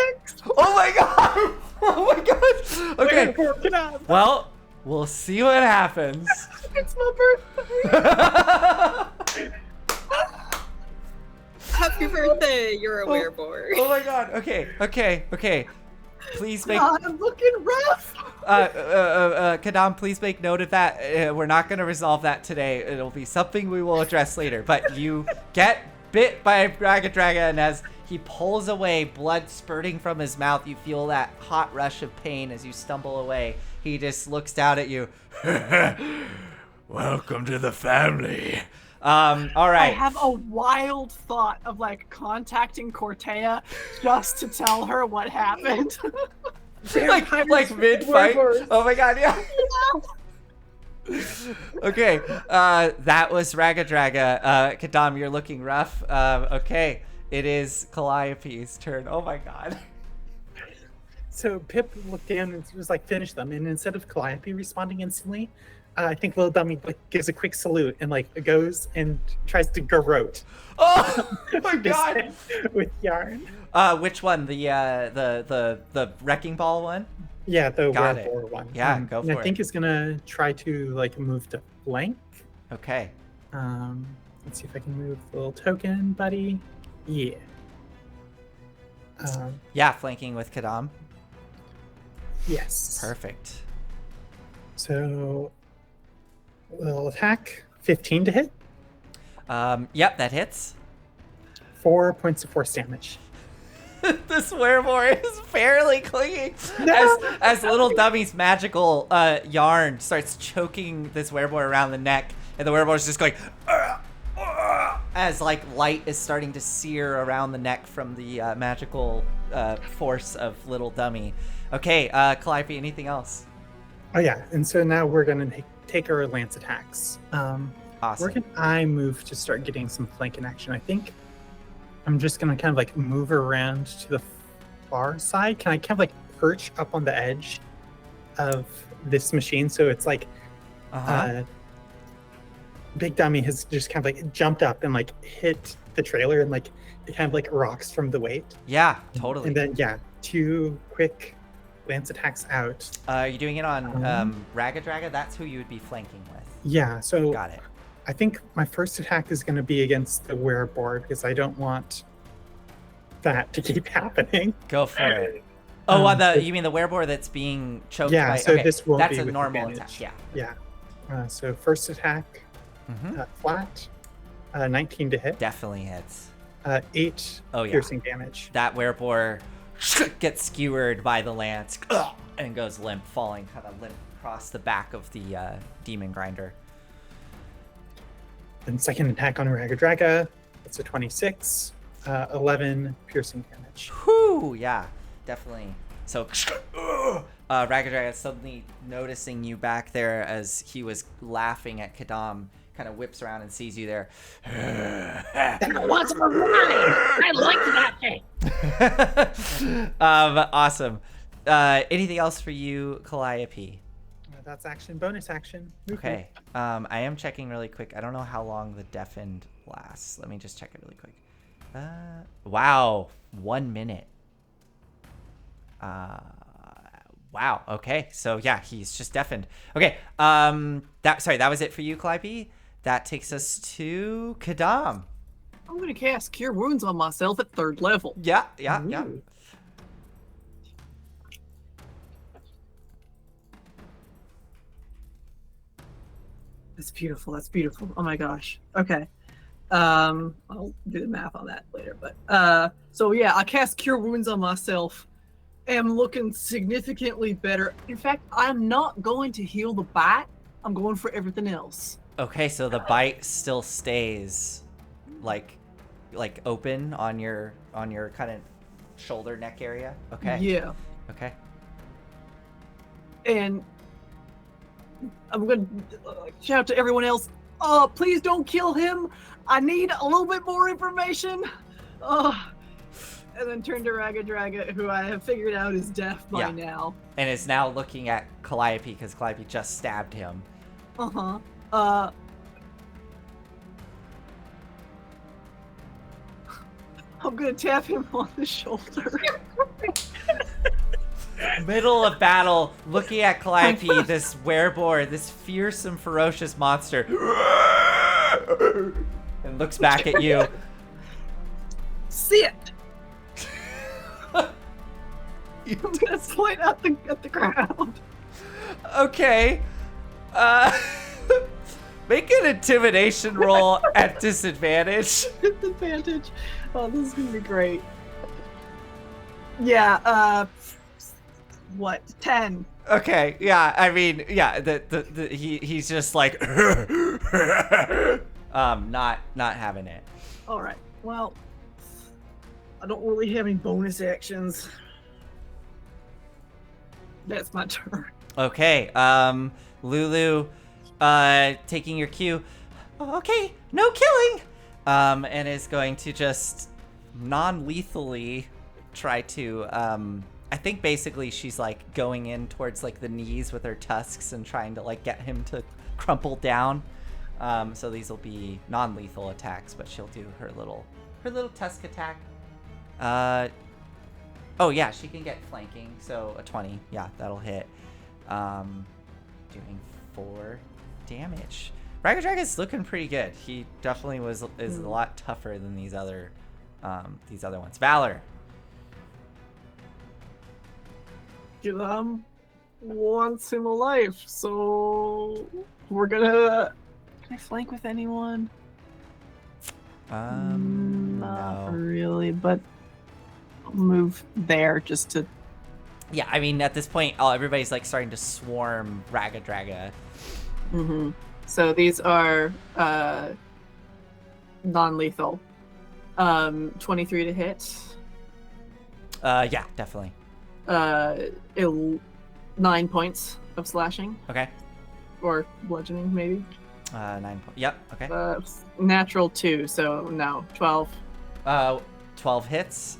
Oh my god! Oh my god! Okay. Where Kadam? Well, we'll see what happens. It's my birthday. Happy birthday! You're a wereborg. Oh my god. Okay. Please make I'm looking rough. Kadam, please make note of that. We're not going to resolve that today. It'll be something we will address later. But you get bit by Ragadraga, and as he pulls away, blood spurting from his mouth, you feel that hot rush of pain as you stumble away. He just looks down at you. Welcome to the family. All right. I have a wild thought of like contacting Cortea just to tell her what happened. like mid-fight. Oh my god, yeah. Okay, that was Ragadraga. Kadam, you're looking rough. Okay, it is Calliope's turn. Oh my god. So Pip looked down and was like, finish them. And instead of Calliope responding instantly, I think Little Dummy like gives a quick salute and like goes and tries to garrote. Oh my god. With yarn. Which one? The wrecking ball one? Yeah, the Got it. Wherefore one. Yeah, go and for I think it. it's gonna try to like move to flank. Okay. Let's see if I can move the little token, buddy. Yeah. Yeah, flanking with Kadam. Yes. Perfect. So, little attack, 15 to hit, Yep, that hits. 4 points of force damage. This werewolf is barely clinging as Little Dummy's magical yarn starts choking this werewolf around the neck, and the werewolf is just going as like light is starting to sear around the neck from the magical force of Little Dummy. Okay, Calliope, anything else? Oh yeah, and so now we're gonna take our lance attacks. Awesome. Where can I move to start getting some flanking action? I think I'm just gonna kind of like move around to the far side. Can I kind of like perch up on the edge of this machine so it's like Big Dummy has just kind of like jumped up and like hit the trailer and like it kind of like rocks from the weight. Yeah, totally. And then yeah, 2 quick lance attacks out. Are you doing it on Ragadraga? That's who you would be flanking with. Yeah, so Got it. I think my first attack is going to be against the wereborg because I don't want that to keep happening. Go for it. Oh, you mean the werewolf that's being choked yeah, by... so okay, this will that's be a with normal advantage. attack. Yeah. Yeah. So first attack, flat, 19 to hit. Definitely hits. 8 piercing damage. That werewolf gets skewered by the lance and goes limp, falling kind of limp across the back of the demon grinder. And second attack on Ragadraga, it's a 26, 11 piercing damage. Whew, yeah, definitely. So Ragadraga suddenly noticing you back there as he was laughing at Kadam, kind of whips around and sees you there. That was a lie. I like that thing. Awesome. Anything else for you, Calliope? That's action, bonus action. Okay. I am checking really quick. I don't know how long the deafened lasts. Let me just check it really quick. Wow, 1 minute. Wow. Okay. So yeah, he's just deafened. Okay. That was it for you, Calliope. That takes us to Kadam. I'm gonna cast Cure Wounds on myself at 3rd level. Yeah. Ooh. That's beautiful. That's beautiful. Oh my gosh. Okay. I'll do the math on that later. But so yeah, I cast Cure Wounds on myself. Am looking significantly better. In fact, I'm not going to heal the bite. I'm going for everything else. Okay, so the bite still stays like open on your kind of shoulder neck area. Okay. Yeah. Okay. And I'm going to shout to everyone else, please don't kill him. I need a little bit more information. And then turn to Ragadraga, who I have figured out is deaf by now. And is now looking at Calliope because Calliope just stabbed him. I'm gonna tap him on the shoulder. Middle of battle, looking at Calliope, this wereboar, this fearsome, ferocious monster, and looks back at you. Sit. I'm gonna point at the ground. Okay. Make an intimidation roll at disadvantage. Advantage. Oh, this is gonna be great. Yeah. What? 10. Okay. Yeah. I mean, yeah. He's just like, not having it. All right. Well, I don't really have any bonus actions. That's my turn. Okay. Lulu, taking your cue. Okay. No killing. And is going to just non-lethally try to I think basically she's like going in towards like the knees with her tusks and trying to like get him to crumple down. So these will be non-lethal attacks, but she'll do her little tusk attack. Oh yeah, she can get flanking, so a 20. Yeah, that'll hit. Doing 4 damage. Ragadraga's looking pretty good. He definitely is a lot tougher than these other ones. Valor. Wants him alive, so we're gonna. Can I flank with anyone? Not No. really, but I'll move there just to. Yeah, I mean at this point, everybody's like starting to swarm Ragadraga. Mm-hmm. So these are non-lethal. 23 to hit. Yeah, definitely. 9 points of slashing. Okay. Or bludgeoning, maybe. 9 points. Yep. Okay. Natural 2, so no, 12. 12 hits.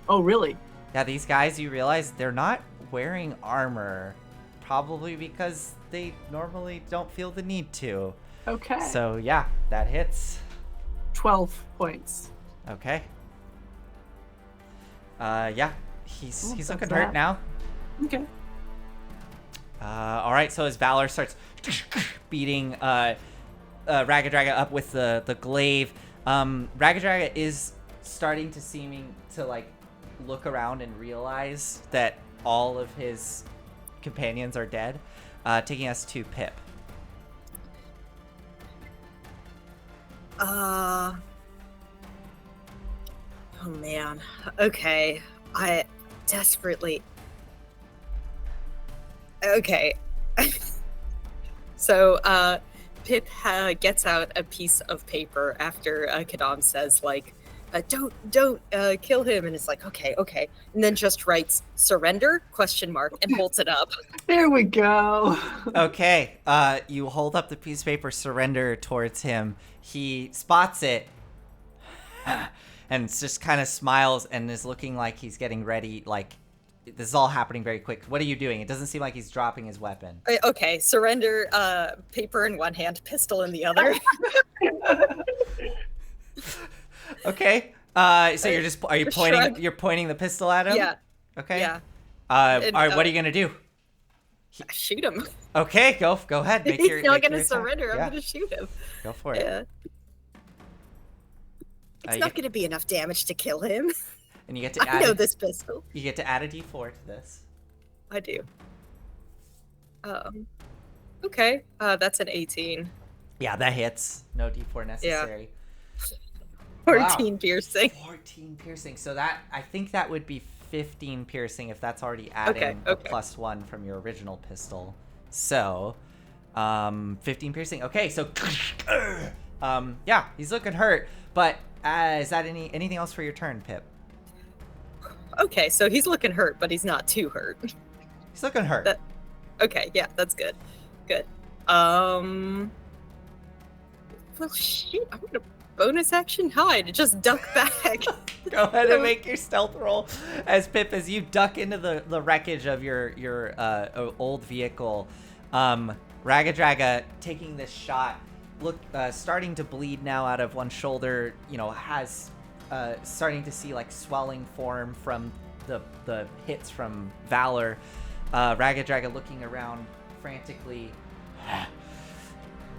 Oh, really? Yeah, these guys, you realize they're not wearing armor, probably because they normally don't feel the need to. Okay. So yeah, that hits. 12 points. Okay. Yeah, he's that's looking that. hurt now. Okay. All right, so as Valor starts beating Ragadraga up with the glaive, Ragadraga is starting to seeming to like look around and realize that all of his companions are dead, taking us to Pip. Oh man. Okay. I desperately. Okay. So, Pip gets out a piece of paper after Kadam says, like, don't kill him, and it's like, okay, and then just writes surrender ? And holds it up. There we go. Okay, you hold up the piece of paper, surrender towards him. He spots it and just kind of smiles and is looking like he's getting ready. Like, this is all happening very quick. What are you doing? It doesn't seem like he's dropping his weapon. Okay, surrender, paper in one hand, pistol in the other. Okay. So are you pointing? Shrug. You're pointing the pistol at him? Yeah. Okay. Yeah. All right, what are you gonna do? Shoot him. Okay, go ahead. Make He's your, not make gonna your attack. surrender. Yeah, I'm gonna shoot him. go for it. Yeah. It's you not get- gonna be enough damage to kill him. And you get to I add. know this pistol. You get to add a D4 to this. I do. Okay. That's an 18. Yeah, that hits. No D4 necessary. 14 piercing. 14 piercing. So I think that would be 15 piercing if that's already adding a okay. +1 from your original pistol. So, 15 piercing. Okay, so, yeah, he's looking hurt. But is that anything else for your turn, Pip? Okay, so he's looking hurt, but he's not too hurt. He's looking hurt. Okay, yeah, that's good. Good. Well, shoot, I'm gonna bonus action hide. Just duck back. Go ahead and make your stealth roll as you duck into the wreckage of your old vehicle. Ragadraga taking this shot, starting to bleed now out of one shoulder, has starting to see like swelling form from the hits from Valor. Raga Draga looking around frantically,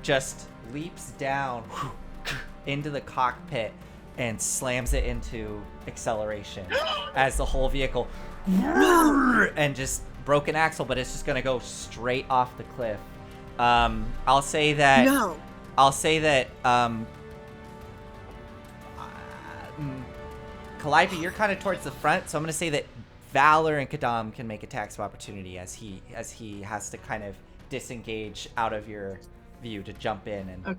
just leaps down into the cockpit and slams it into acceleration as the whole vehicle and just broken axle, but it's just gonna go straight off the cliff. I'll say that Calliope, you're kind of towards the front, so I'm gonna say that Valor and Kadam can make attacks of opportunity as he has to kind of disengage out of your view to jump in and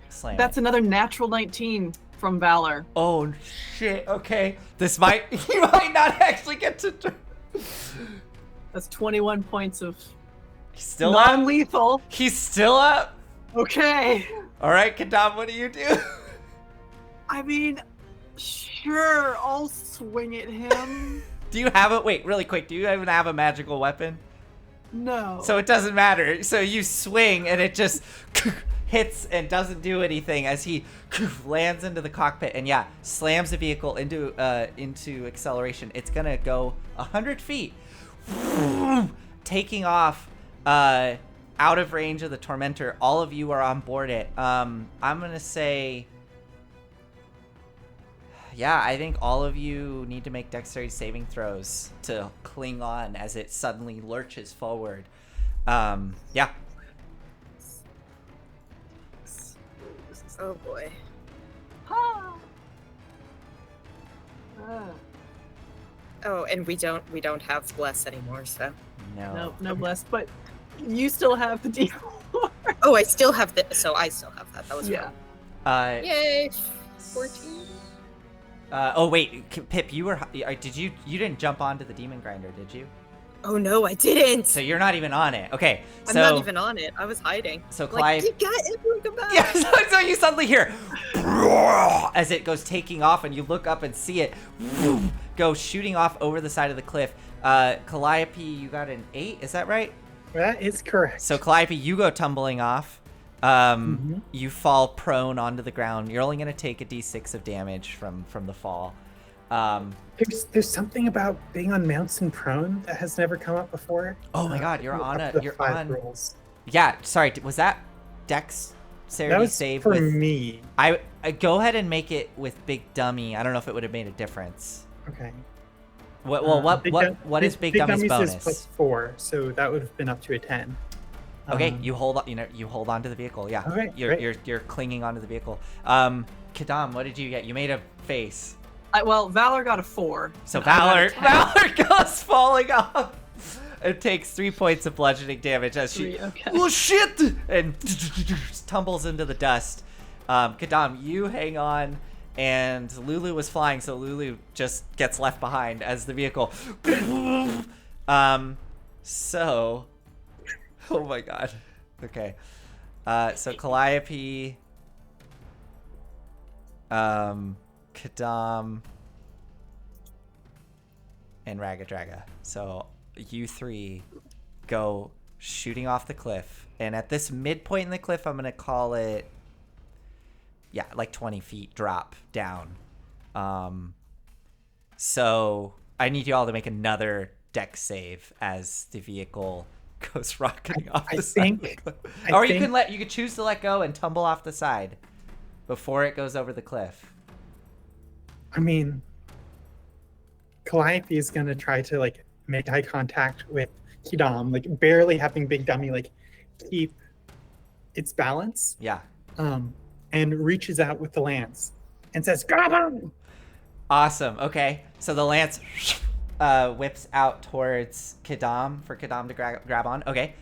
slam. That's another natural 19 from Valor. Oh shit! Okay, this might you might not actually get to. That's 21 points of He's still up. non-lethal. He's still up. Okay. All right, Kadam, what do you do? I mean, sure, I'll swing at him. Do you have a wait? Really quick, do you even have a magical weapon? No. So it doesn't matter. So you swing and it just hits and doesn't do anything as he lands into the cockpit and slams the vehicle into acceleration. It's gonna go 100 feet, taking off out of range of the Tormentor. All of you are on board it. I'm gonna say, I think all of you need to make dexterity saving throws to cling on as it suddenly lurches forward. Oh boy. Oh, and we don't have bless anymore, so. No bless, but you still have the D4. Oh, I still have so I still have that. That was yeah. fun. Yay, 14. Oh wait, Pip, you didn't jump onto the demon grinder, did you? Oh no, I didn't. So you're not even on it. Okay, I'm not even on it. I was hiding. So Clive, everyone come back. Yeah, so you suddenly hear as it goes taking off, and you look up and see it go shooting off over the side of the cliff. Calliope, you got an 8, is that right? That is correct. So Calliope, you go tumbling off. You fall prone onto the ground. You're only going to take a d6 of damage from the fall. There's something about being on mounts and prone that has never come up before. Oh my god, you're on rules. Yeah, sorry, was that dexterity that was save for with me? I go ahead and make it with Big Dummy. I don't know if it would have made a difference. Okay. What is Big Dummy's bonus? Is +4, so that would have been up to a 10. Okay, you hold on. You hold on to the vehicle. Yeah, okay, you're clinging onto the vehicle. Kadam, what did you get? You made a face. Valor got a 4. So Valor goes falling off. It takes 3 points of bludgeoning damage as she oh shit and tumbles into the dust. Kadam, you hang on. And Lulu was flying, so Lulu just gets left behind as the vehicle. So, oh my god. Okay. So Calliope, Kadam, and Raga Draga. So you three go shooting off the cliff, and at this midpoint in the cliff, I'm gonna call it. Yeah, like 20 feet drop down. So I need you all to make another dex save as the vehicle goes rocketing off the side. You could choose to let go and tumble off the side before it goes over the cliff. I mean, Calliope is gonna try to make eye contact with Kidam, barely having Big Dummy keep its balance. Yeah. And reaches out with the lance and says, "Grab him!" Awesome. Okay, so the lance whips out towards Kadam for Kadam to grab on. Okay.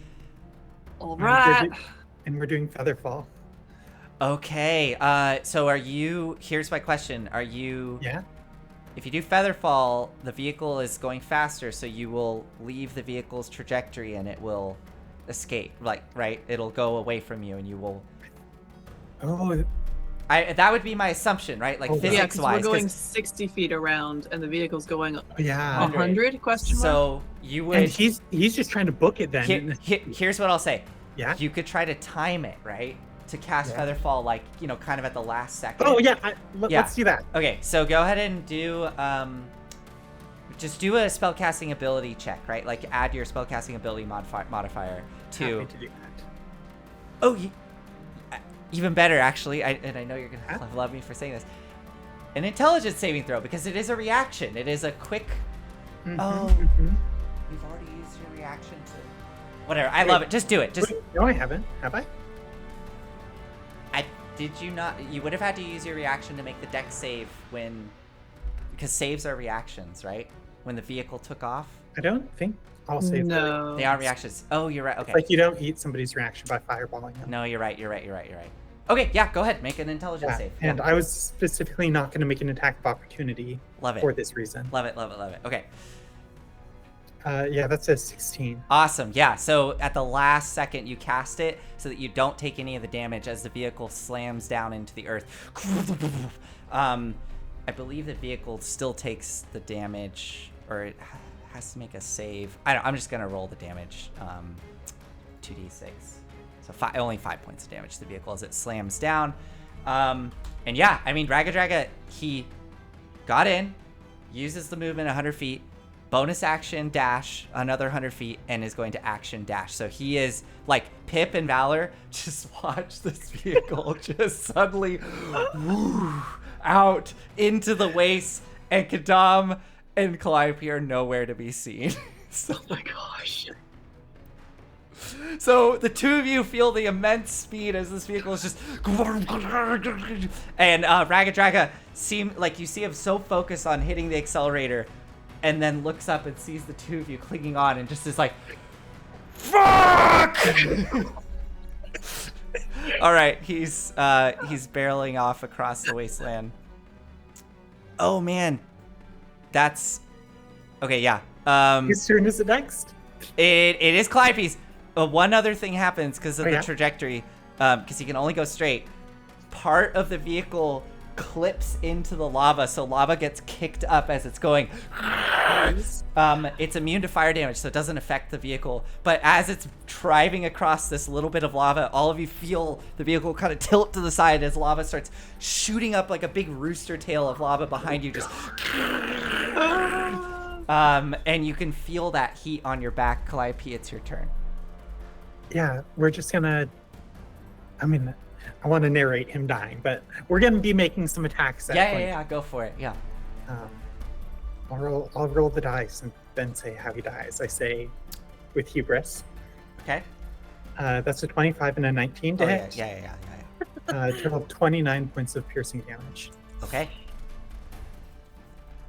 All right. And we're doing Featherfall. Okay. So are you? Here's my question. Are you? Yeah. If you do Featherfall, the vehicle is going faster, so you will leave the vehicle's trajectory and it will escape. Right? It'll go away from you, and you will. Oh, that would be my assumption, right? Physics-wise. We're going 60 feet around, and the vehicle's going 100? Question mark? So you would. And he's just trying to book it then. Here's what I'll say. Yeah. You could try to time it, right? to cast Yeah. Featherfall, like, you know, kind of at the last second. Oh yeah, Yeah. let's do that. Okay, so go ahead and do just do a spellcasting ability check, right? Like add your spellcasting ability modifier to. Happy to do that. Oh, even better actually. And I know you're gonna love me for saying this. An intelligence saving throw, because it is a reaction. It is a quick. Oh, you've already used your reaction to. Whatever. I love it. Just do it. Just. Wait, no, I haven't. Have I? Did you not? You would have had to use your reaction to make the dex save when, because saves are reactions, right? When the vehicle took off. I don't think I'll save. No. They are reactions. Oh, you're right. Okay. Like you don't eat somebody's reaction by fireballing them. No, you're right. Okay, yeah, go ahead. Make an intelligence Yeah, save. and I was specifically not going to make an attack of opportunity Love it. for this reason. Love it. Okay. Yeah, that's a 16. Awesome. Yeah. So at the last second, you cast it so that you don't take any of the damage as the vehicle slams down into the earth. I believe the vehicle still takes the damage, or it has to make a save. I'm just gonna roll the damage. 2d6. So only 5 points of damage to the vehicle as it slams down. And yeah, I mean, Ragadraga, he got in, uses the movement 100 feet. Bonus action dash another 100 feet and is going to action dash. So he is like Pip and Valor. Just watch this vehicle just suddenly out into the waste, and Kadam and Calliope are nowhere to be seen. Oh my gosh. So the two of you feel the immense speed as this vehicle is just, and Ragadraga you see him so focused on hitting the accelerator, and then looks up and sees the two of you clinging on and just is like, fuck! All right, he's barreling off across the wasteland. Oh man, that's okay. Yeah. Whose turn is it next? It is Calliope's. One other thing happens because of Oh, the yeah? trajectory, because he can only go straight. Part of the vehicle clips into the lava, so lava gets kicked up as it's going. It's immune to fire damage, so it doesn't affect the vehicle. But as it's driving across this little bit of lava, all of you feel the vehicle kind of tilt to the side as lava starts shooting up like a big rooster tail of lava behind you. Just and you can feel that heat on your back. Calliope, it's your turn. Yeah, we're just gonna. I mean, I want to narrate him dying, but we're gonna be making some attacks. Yeah, go for it. Yeah. I'll roll the dice and then say how he dies. I say with hubris. Okay. That's a 25 and a 19 to hit. Yeah. Total of 29 points of piercing damage. Okay.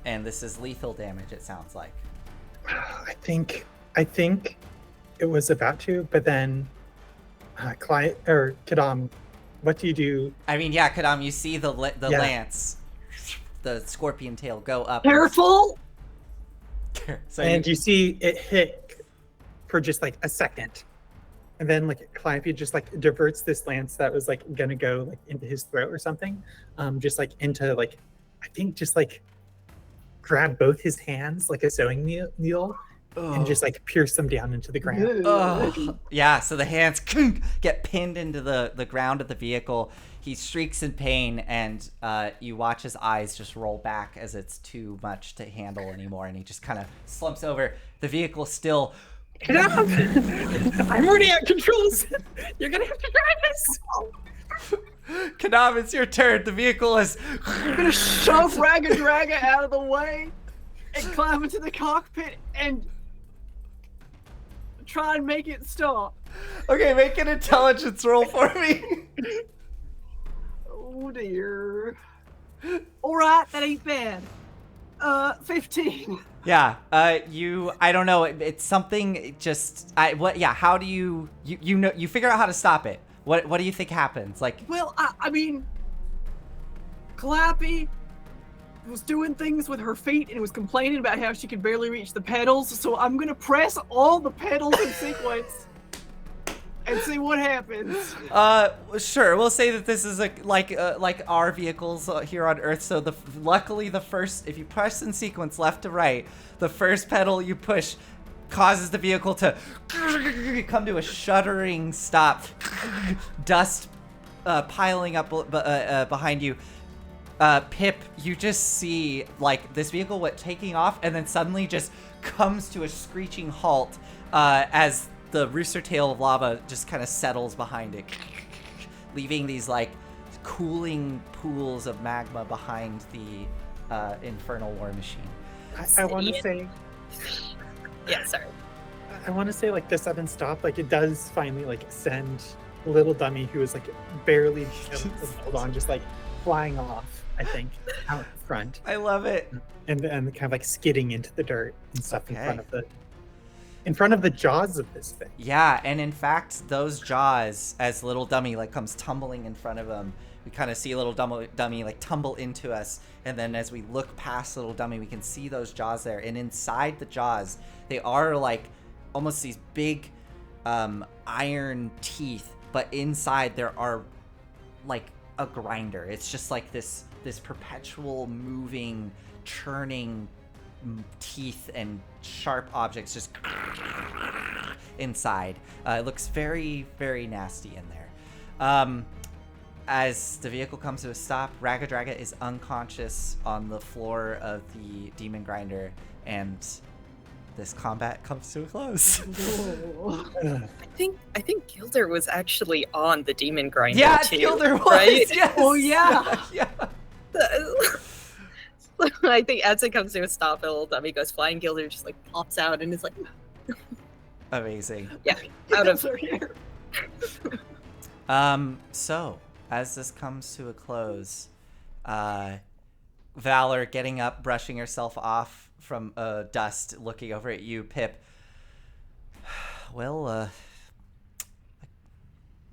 And this is lethal damage, it sounds like. I think it was about to, but then Kadam, what do you do? I mean, yeah, Kadam, you see the Yeah. lance, the scorpion tail go up. Careful! So And you see it hit for just like a second. And then like Calliope just like diverts this lance that was like gonna go like into his throat or something. Just like into like, I think just like grab both his hands like a sewing needle and just like pierce them down into the ground. Oh, yeah, so the hands get pinned into the ground of the vehicle. He shrieks in pain, and you watch his eyes just roll back as it's too much to handle anymore, and he just kind of slumps over. The vehicle still... Kadam! I'm already out of control. You're gonna have to drive this. Kadam, it's your turn. The vehicle is... I'm gonna shove Ragadraga out of the way and climb into the cockpit and try and make it stop. Okay, make an intelligence roll for me. Oh dear. Alright, that ain't bad. 15. Yeah, I don't know, it's something just, how do you know, you figure out how to stop it. What do you think happens? Like, Well, I mean, Calliope was doing things with her feet and was complaining about how she could barely reach the pedals, so I'm gonna press all the pedals in sequence and see what happens. Sure, we'll say that this is like our vehicles here on Earth, so luckily the first, if you press in sequence left to right, the first pedal you push causes the vehicle to come to a shuddering stop. Dust piling up behind you. Pip, you just see like this vehicle taking off and then suddenly just comes to a screeching halt as the rooster tail of lava just kind of settles behind it, leaving these like cooling pools of magma behind the infernal war machine. I want to say, Yeah, sorry. I want to say like the sudden stop, like it does finally like send little dummy who is like barely able to hold on, just like flying off. I think out front. I love it. And kind of like skidding into the dirt and stuff Okay. in front of the jaws of this thing. Yeah, and in fact, those jaws, as little dummy like comes tumbling in front of him, we kind of see little dummy like tumble into us, and then as we look past little dummy, we can see those jaws there, and inside the jaws, they are like almost these big iron teeth, but inside there are like a grinder. It's just like this perpetual moving, churning teeth and sharp objects just inside. It looks very, very nasty in there. As the vehicle comes to a stop, Ragadraga is unconscious on the floor of the demon grinder, and this combat comes to a close. I think Gilder was actually on the demon grinder. Yeah, too, Gilder was. right? Yes. Oh, yeah. Yeah. I think as it comes to a stop, a little dummy goes flying. Gilder just like pops out and is like, Amazing. yeah, out of here. So as this comes to a close, Valor getting up, brushing herself off from dust, looking over at you, Pip. Well,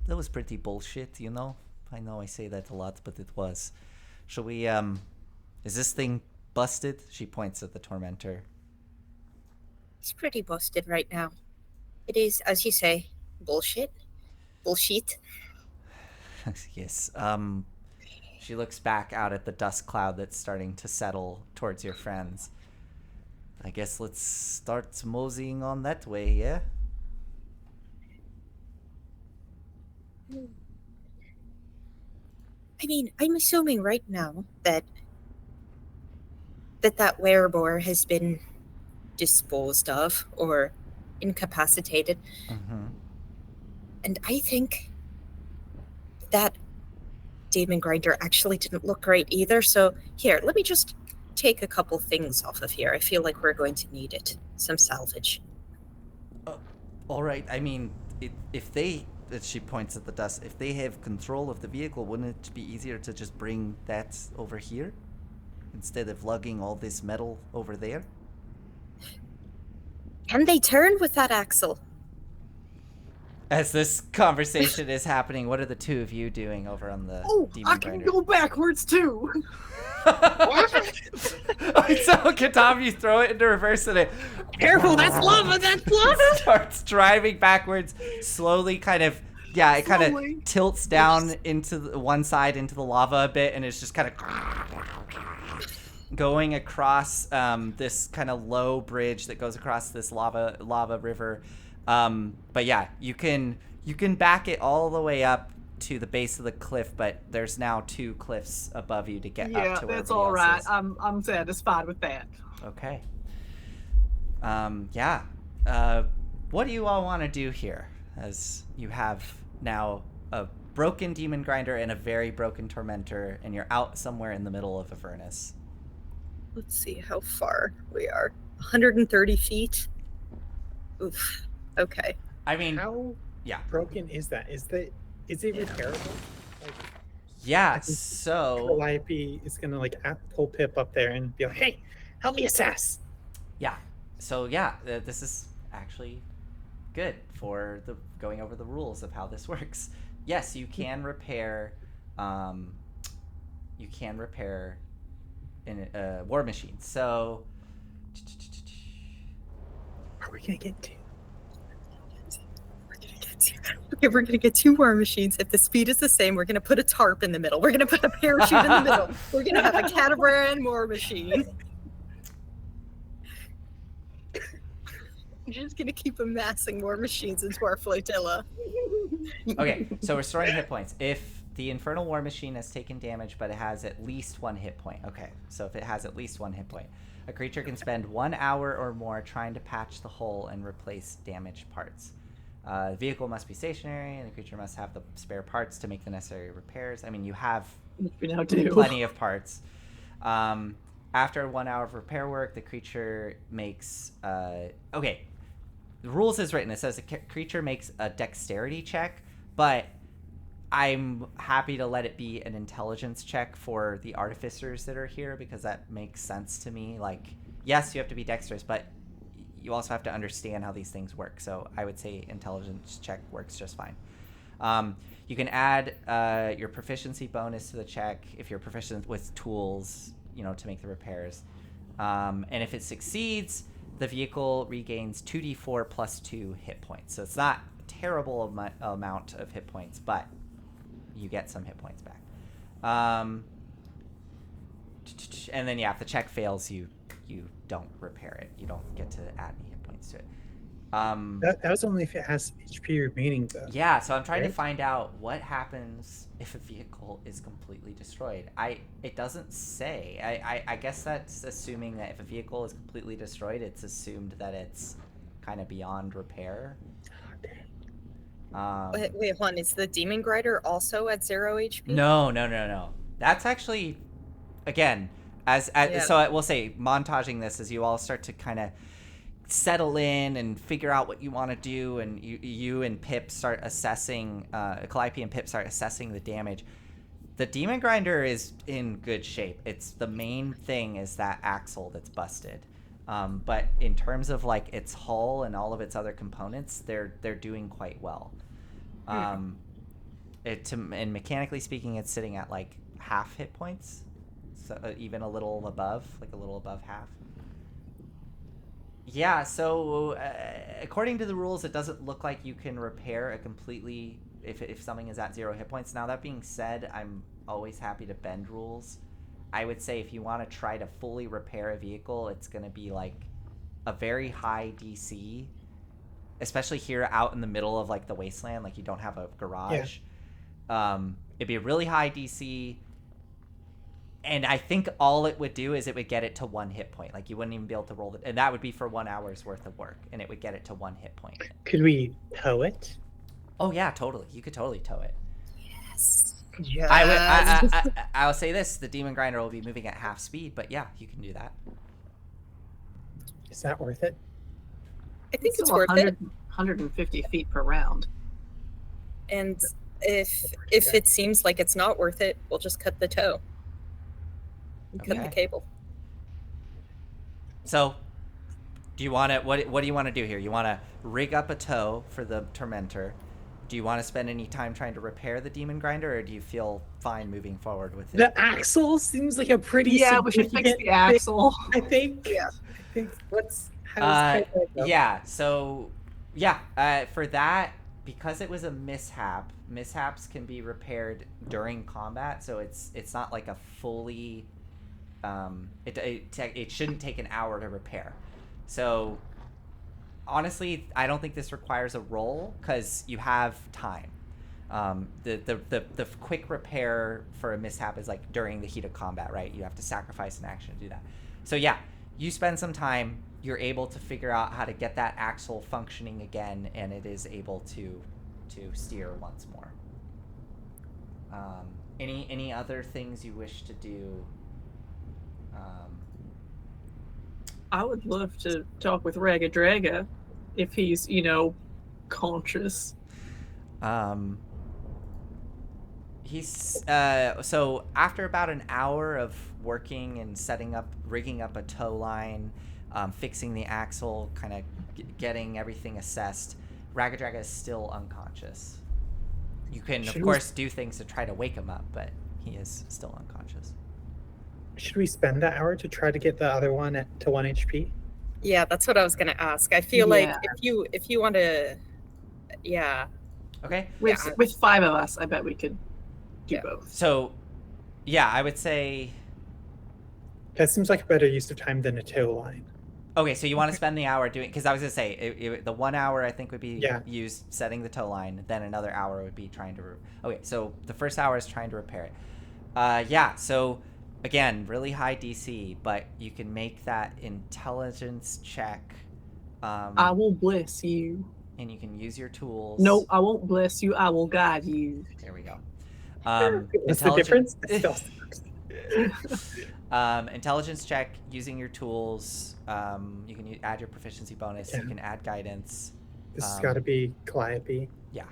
that was pretty bullshit, you know? I know I say that a lot, but it was. Shall we, is this thing busted? She points at the tormentor. It's pretty busted right now. It is, as you say, bullshit. Bullshit. Yes. She looks back out at the dust cloud that's starting to settle towards your friends. I guess let's start moseying on that way, yeah? I mean, I'm assuming right now that werebore has been disposed of or incapacitated. Mm-hmm. And I think that demon grinder actually didn't look great either. So here, let me just take a couple things off of here. I feel like we're going to need it. Some salvage. All right. I mean, if they, she points at the dust, if they have control of the vehicle, wouldn't it be easier to just bring that over here instead of lugging all this metal over there? Can they turn with that axle? As this conversation is happening, what are the two of you doing over on the demon I can grinder? go backwards too. So, Katam, you throw it into reverse and it Careful, that's lava, that's lava. starts driving backwards, slowly kind of, yeah, it kind Slowly. of tilts down into the one side into the lava a bit, and it's just kind of going across this kind of low bridge that goes across this lava river. But yeah, you can back it all the way up to the base of the cliff, but there's now two cliffs above you to get Yeah, up to where that's everybody all right. else is. I'm satisfied with that. Okay. Yeah. What do you all want to do here, as you have now a broken demon grinder and a very broken tormentor, and you're out somewhere in the middle of Avernus? Let's see how far we are. 130 feet. Oof. Okay. I mean, How yeah. broken is that? Is it repairable? Like, Yeah, I think so... Calliope is gonna like pull Pip up there and be like, "Hey, help me assess." Yeah. So yeah, this is actually good for the going over the rules of how this works. Yes, you can repair. You can repair in war machines. So. Are we gonna get two? We're gonna get two war machines. If the speed is the same, we're gonna put a tarp in the middle. We're gonna put a parachute in the middle. We're gonna have a catamaran war machine. We're just gonna keep amassing war machines into our flotilla. Okay, so restoring hit points. If the Infernal War Machine has taken damage, but it has at least 1 hit point. Okay, so if it has at least 1 hit point, a creature can spend 1 hour or more trying to patch the hole and replace damaged parts. The vehicle must be stationary, and the creature must have the spare parts to make the necessary repairs. I mean, you have We now do. plenty of parts. After 1 hour of repair work, the creature makes... okay, the rules is written. It says the creature makes a dexterity check, but I'm happy to let it be an intelligence check for the artificers that are here, because that makes sense to me. Like, yes, you have to be dexterous, but you also have to understand how these things work. So I would say intelligence check works just fine. You can add your proficiency bonus to the check if you're proficient with tools, to make the repairs. And if it succeeds, the vehicle regains 2d4 plus 2 hit points. So it's not a terrible amount of hit points, but you get some hit points back. And then, if the check fails, you don't repair it. You don't get to add any hit points to it. That was only if it has HP remaining, though. Yeah, so I'm trying to Right? find out what happens if a vehicle is completely destroyed. It doesn't say. I guess that's assuming that if a vehicle is completely destroyed, it's assumed that it's kind of beyond repair. Wait, hold on. Is the Demon Grinder also at 0 HP? No. That's actually, again, so we'll say montaging this as you all start to kind of settle in and figure out what you want to do, and you and Pip start assessing, Calliope and Pip start assessing the damage. The Demon Grinder is in good shape. It's the main thing is that axle that's busted. But in terms of like its hull and all of its other components, they're doing quite well. And mechanically speaking, it's sitting at like half hit points, so even a little above half. Yeah, so according to the rules, it doesn't look like you can repair a completely if something is at 0 hit points. Now, that being said, I'm always happy to bend rules. I would say if you want to try to fully repair a vehicle, it's going to be like a very high DC, especially here out in the middle of like the wasteland, like you don't have a garage. It'd be a really high DC, and I think all it would do is it would get it to 1 hit point. Like you wouldn't even be able to roll it, and that would be for 1 hour's worth of work, and it would get it to 1 hit point. Could we tow it? Oh yeah, totally. You could totally tow it. Yes. I'll say this: the Demon Grinder will be moving at half speed, but yeah, you can do that. Is that worth it? I think it's still worth it. 150 feet per round. And if it seems like it's not worth it, we'll just cut the tow. Cut the cable. So, do you want to? What do you want to do here? You want to rig up a tow for the Tormentor? Do you want to spend any time trying to repair the Demon Grinder, or do you feel fine moving forward with it? The axle seems like a pretty Yeah, we should fix the significant axle. thing, I think. Yeah. I think how's yeah. So, yeah. For that, because it was a mishap, mishaps can be repaired during combat. So it's not like a fully. It shouldn't take an hour to repair. So honestly, I don't think this requires a roll because you have time. The quick repair for a mishap is like during the heat of combat, right? You have to sacrifice an action to do that. So yeah, you spend some time, you're able to figure out how to get that axle functioning again, and it is able to steer once more. Any other things you wish to do? I would love to talk with Ragadraga if he's, conscious. He's so after about an hour of working and rigging up a tow line, fixing the axle, kind of getting everything assessed, Ragadraga is still unconscious. You can, of course, do things to try to wake him up, but he is still unconscious. Should we spend that hour to try to get the other one to 1 HP? Yeah, that's what I was gonna ask. I feel like if you want to, yeah. Okay. With 5 of us, I bet we could do both. So, yeah, I would say That seems like a better use of time than a tow line. Okay, so you want to spend the hour doing, because I was gonna say the 1 hour I think would be Yeah. used setting the tow line, then another hour would be trying to. Okay, so the first hour is trying to repair it. Yeah. So again, really high DC, but you can make that intelligence check. I will bless you. And you can use your tools. No, I won't bless you. I will guide you. There we go. What's the difference? It still sucks. Intelligence check using your tools. You can add your proficiency bonus. Yeah. You can add guidance. This has got to be Calliope, Yeah.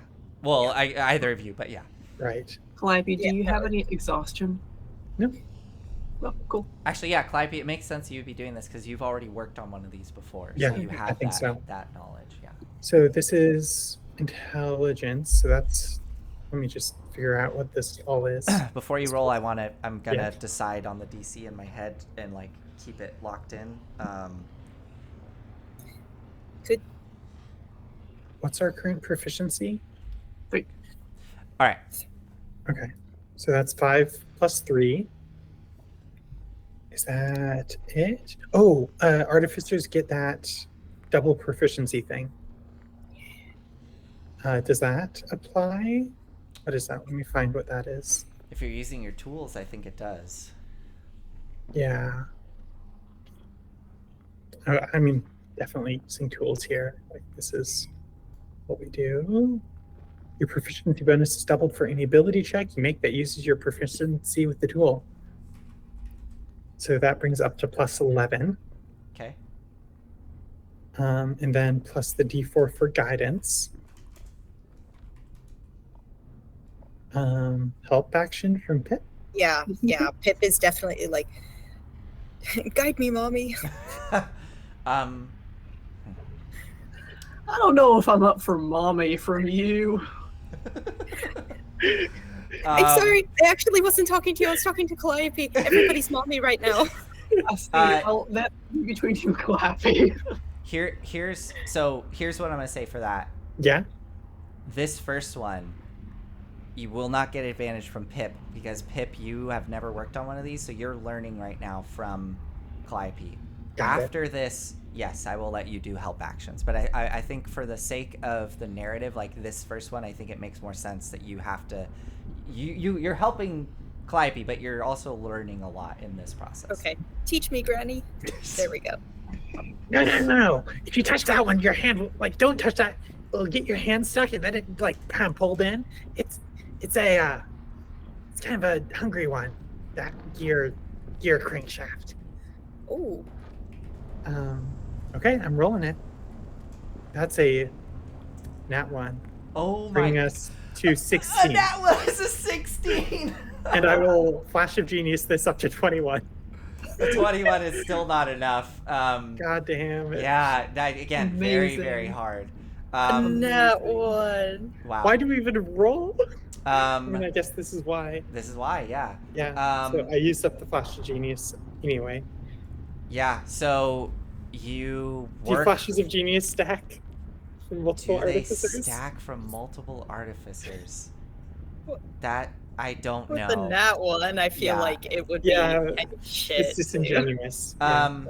Well, either of you, but yeah. right? Calliope, do Yeah, you that have would- any exhaustion? No. Oh, cool. Actually, yeah, Calliope, it makes sense you'd be doing this because you've already worked on one of these before. Yeah, So you I have think that, so. that knowledge. Yeah. So this is intelligence. So that's. Let me just figure out what this all is. Before you roll, I'm gonna Yeah. decide on the DC in my head and like keep it locked in. What's our current proficiency? 3. All right. Okay, so that's 5 plus 3. Is that it? Oh, artificers get that double proficiency thing. Does that apply? What is that? Let me find what that is. If you're using your tools, I think it does. Yeah. I mean, definitely using tools here. Like, this is what we do. Your proficiency bonus is doubled for any ability check you make that uses your proficiency with the tool. So that brings up to plus 11. Okay. And then plus the d4 for guidance. Help action from Pip. Yeah, Pip is definitely like, guide me, mommy. I don't know if I'm up for mommy from you. I'm sorry, I actually wasn't talking to you. I was talking to Calliope. Everybody's mommy right now. I see. Well, that's between you, Calliope. Here's what I'm gonna say for that. Yeah. This first one, you will not get advantage from Pip because Pip, you have never worked on one of these, so you're learning right now from Calliope. Got it. After this, yes, I will let you do help actions, but I think for the sake of the narrative, like this first one, I think it makes more sense that you have to, you're helping Calliope, but you're also learning a lot in this process. Okay, teach me, Granny. There we go. No. If you touch that one, your hand will, like, don't touch that. It'll get your hand stuck and then it like pulled in. It's kind of a hungry one. That gear crankshaft. Oh, Okay, I'm rolling it. That's a nat 1, Oh my! bringing us to 16. That was a 16. And I will flash of genius this up to 21. The 21 is still not enough. God damn it. Yeah, that, again, very, Amazing. very hard. nat 1. Wow. Why do we even roll? I mean, Um, I guess this is why. this is why, yeah. Yeah. So I used up the flash of genius anyway. Yeah, so you Do work... flashes of genius stack from multiple Do they artificers? stack from multiple artificers? What? That, I don't With know. the nat 1, I feel Yeah. like it would Yeah, be kind of shit. It's disingenuous. Yeah.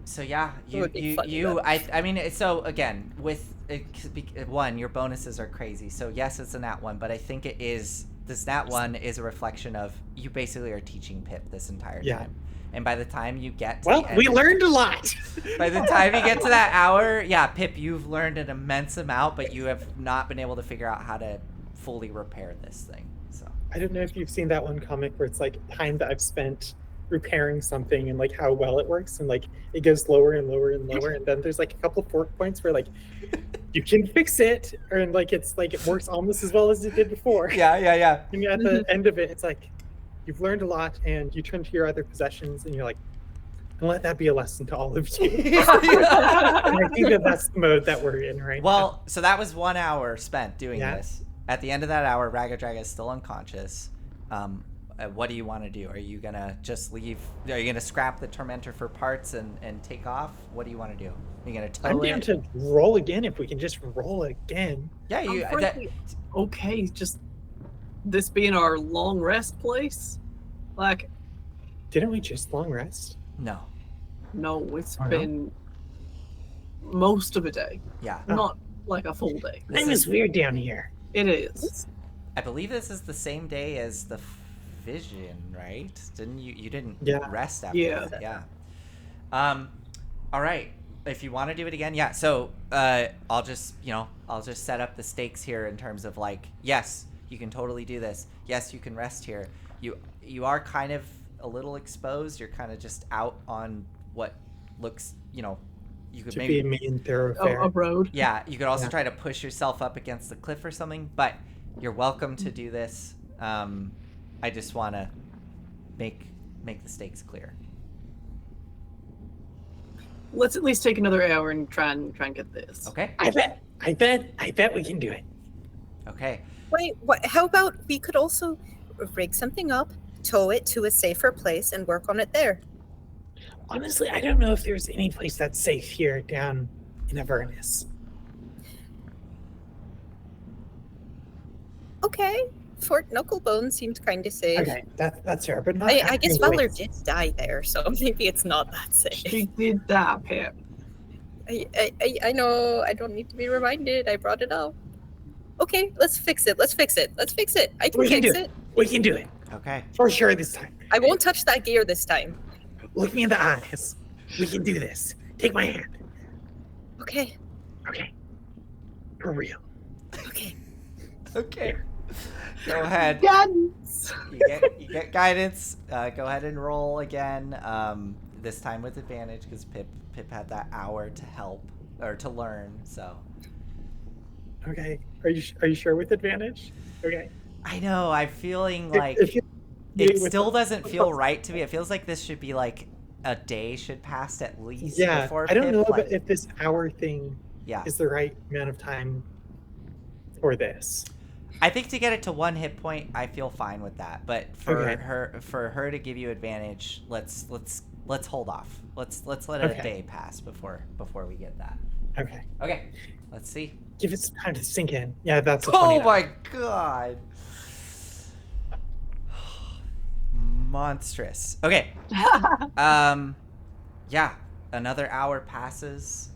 So yeah, It would be funny, though. I mean, so again, with one, your bonuses are crazy. So yes, it's a nat 1, but I think this nat 1 is a reflection of you basically are teaching Pip this entire Yeah. time. And by the time you get to Well, the end we of- learned a lot. By the time you get to that hour, yeah, Pip, you've learned an immense amount, but you have not been able to figure out how to fully repair this thing. So I don't know if you've seen that one comic where it's like time that I've spent repairing something and like how well it works, and like it goes lower and lower and lower, and then there's like a couple fork points where like you can fix it, and like it's like it works almost as well as it did before. yeah. And at the end of it, it's like you've learned a lot, and you turn to your other possessions, and you're like, and let that be a lesson to all of you. And I think that's the mode that we're in right now. Well, so that was 1 hour spent doing Yeah. this. At the end of that hour, Ragadraga is still unconscious. What do you want to do? Are you gonna just leave? Are you gonna scrap the Tormentor for parts and take off? What do you want to do? Are you gonna tow I'm it? down to roll again if we can just roll again. Yeah, I'm you. That, frankly okay, just this being our long rest place. Like, Didn't we just long rest? no. No, it's Oh, no? been most of a day. Yeah. Oh. Not like a full day. This Time is- is weird down here. It is. I believe this is the same day as the vision, right? Didn't you? You didn't Yeah. rest after Yeah. that. Yeah. All right. If you want to do it again, yeah. So I'll just set up the stakes here in terms of like, yes, you can totally do this. Yes, you can rest here. You are kind of a little exposed. You're kind of just out on what looks, you could To maybe be a main A thoroughfare. road. yeah, you could also Yeah. try to push yourself up against the cliff or something, but you're welcome to do this. I just want to make the stakes clear. Let's at least take another hour and try and get this. Okay? I bet we can do it. Okay. Wait, how about we could also rig something up, tow it to a safer place, and work on it there? Honestly, I don't know if there's any place that's safe here down in Avernus. Okay, Fort Knucklebone seemed kind of safe. Okay, that's fair, but not. I guess actually Valor safe. did die there, so maybe it's not that safe. She did that, Pip. I know, I don't need to be reminded, I brought it up. Okay, let's fix it. I can We can fix do it. We can do it Okay. for sure this time. I won't touch that gear this time. Look me in the eyes. We can do this. Take my hand. Okay, Okay. For real. okay. Okay. Go ahead. Guidance. You get guidance. Go ahead and roll again. This time with advantage because Pip had that hour to help or to learn. So Okay. Are you sure with advantage? Okay. I know. I'm feeling like If you it with still the- doesn't feel right to me. It feels like this should be like a day should pass at least Yeah, before I don't Pip, know like, if this hour thing yeah. is the right amount of time for this. I think to get it to 1 hit point, I feel fine with that. But for Okay. her to give you advantage, let's hold off. Let's let a Okay. day pass before we get that. Okay. Okay. Let's see. Give it some time to sink in. Yeah, that's a Oh 29. my god. Monstrous. Okay. Yeah. Another hour passes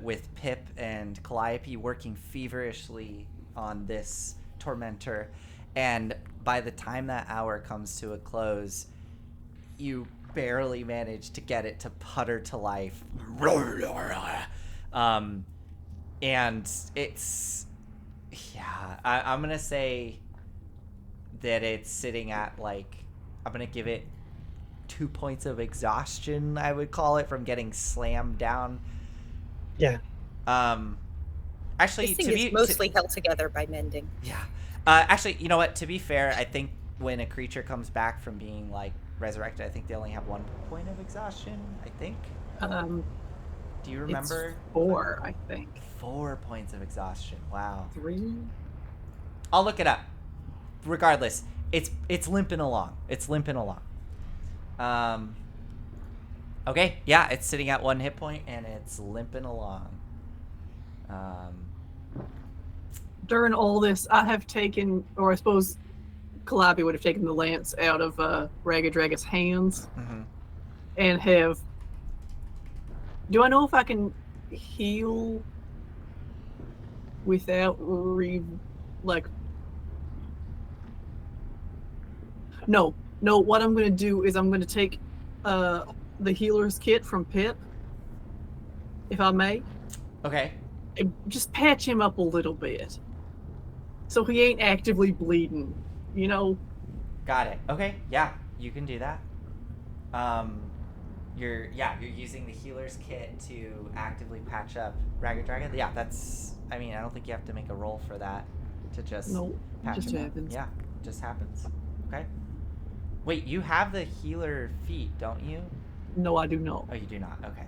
with Pip and Calliope working feverishly on this tormentor, and by the time that hour comes to a close, you barely manage to get it to putter to life. And it's, yeah, I'm gonna say that it's sitting at like, I'm gonna give it 2 points of exhaustion, I would call it, from getting slammed down. Yeah. Actually, This thing to is be mostly held together by mending. yeah. Actually, you know what? To be fair, I think when a creature comes back from being like resurrected, I think they only have 1 point of exhaustion. I think. Do you remember? It's 4, I think. 4 points of exhaustion. Wow. 3. I'll look it up. Regardless, it's limping along. Okay, yeah, it's sitting at 1 hit point and it's limping along. During all this, I have taken, or I suppose Calliope would have taken the lance out of Ragged Dragon's hands Mhm. and have. Do I know if I can heal without like? No. What I'm going to do is I'm going to take the healer's kit from Pip, if I may, Okay. and just patch him up a little bit, so he ain't actively bleeding. You know. Got it. Okay, yeah, you can do that. You're using the healer's kit to actively patch up Ragged Dragon. Yeah, that's. I mean, I don't think you have to make a roll for that to just No, patch just him up. happens. Yeah, it just happens. Okay. Wait, you have the healer feat, don't you? No, I do not. Oh, you do not. Okay.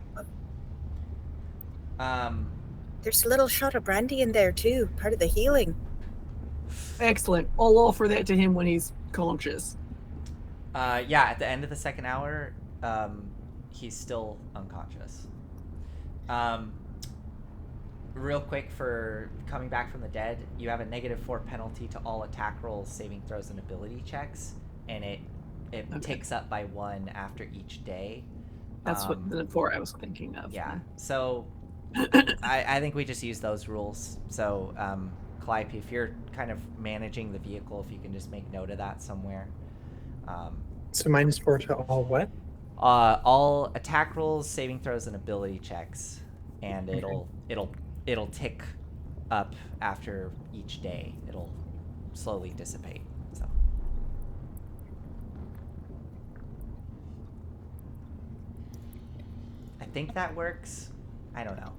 There's a little shot of brandy in there too, part of the healing. Excellent. I'll offer that to him when he's conscious. Yeah, at the end of the second hour, he's still unconscious. Real quick, for coming back from the dead, you have a -4 penalty to all attack rolls, saving throws, and ability checks, and it Okay. ticks up by 1 after each day. That's what the four I was thinking of. Yeah. So I think we just use those rules. So Calliope, if you're kind of managing the vehicle, if you can just make note of that somewhere. So -4 to all what? All attack rolls, saving throws, and ability checks, and it'll tick up after each day. It'll slowly dissipate. So. I think that works. I don't know.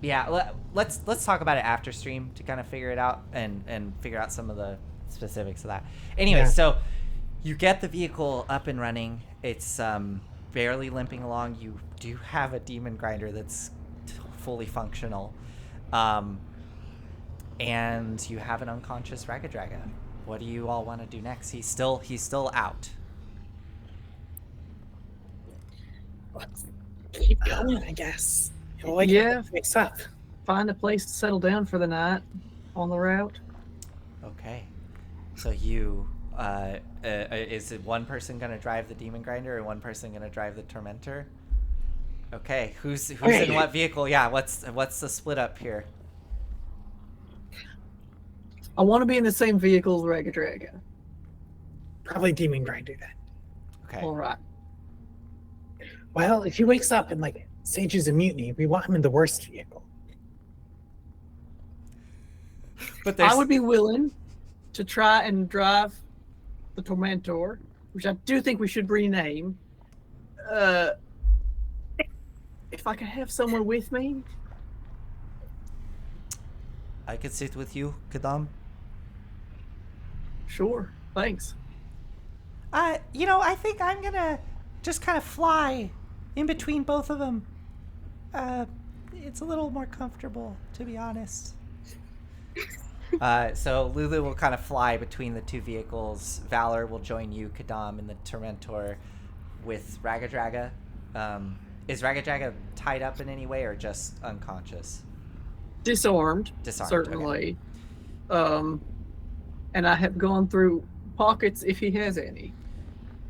Yeah, let's talk about it after stream to kind of figure it out and figure out some of the specifics of that. Anyway, Yeah. So you get the vehicle up and running. It's barely limping along. You do have a demon grinder that's fully functional, and you have an unconscious Ragadraga. What do you all want to do next? He's still out. Let's keep going, I guess. Yeah. Wakes up. Find a place to settle down for the night on the route. Okay. So you is it one person gonna drive the demon grinder or one person gonna drive the tormentor? Okay, who's in what vehicle? Yeah, what's the split up here? I want to be in the same vehicle as Ragadraga. Probably demon grinder then. Okay. All right. Well, if he wakes up and stages a mutiny, we want him in the worst vehicle. But I would be willing to try and drive the Tormentor, which I do think we should rename. If I could have someone with me. I could sit with you, Kadam. Sure. Thanks. I think I'm gonna just kind of fly in between both of them. It's a little more comfortable, to be honest. So Lulu will kind of fly between the two vehicles. Valor will join you, Kadam, in the Tormentor with Ragadraga. Is Ragadraga tied up in any way or just unconscious? Disarmed, certainly. Okay. And I have gone through pockets if he has any.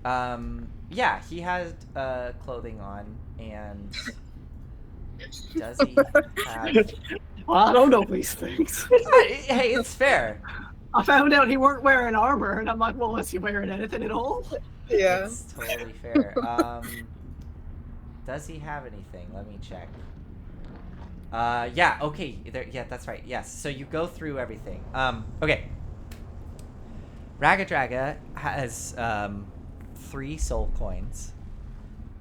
Yeah, he has clothing on, and does he have... I don't know these things. Hey, it's fair. I found out he weren't wearing armor, and I'm like, well, is he wearing anything at all? Yeah. It's totally fair. Does he have anything? Let me check. Yeah, okay. Yeah, that's right. Yes. So you go through everything. Okay. Ragadraga has 3 soul coins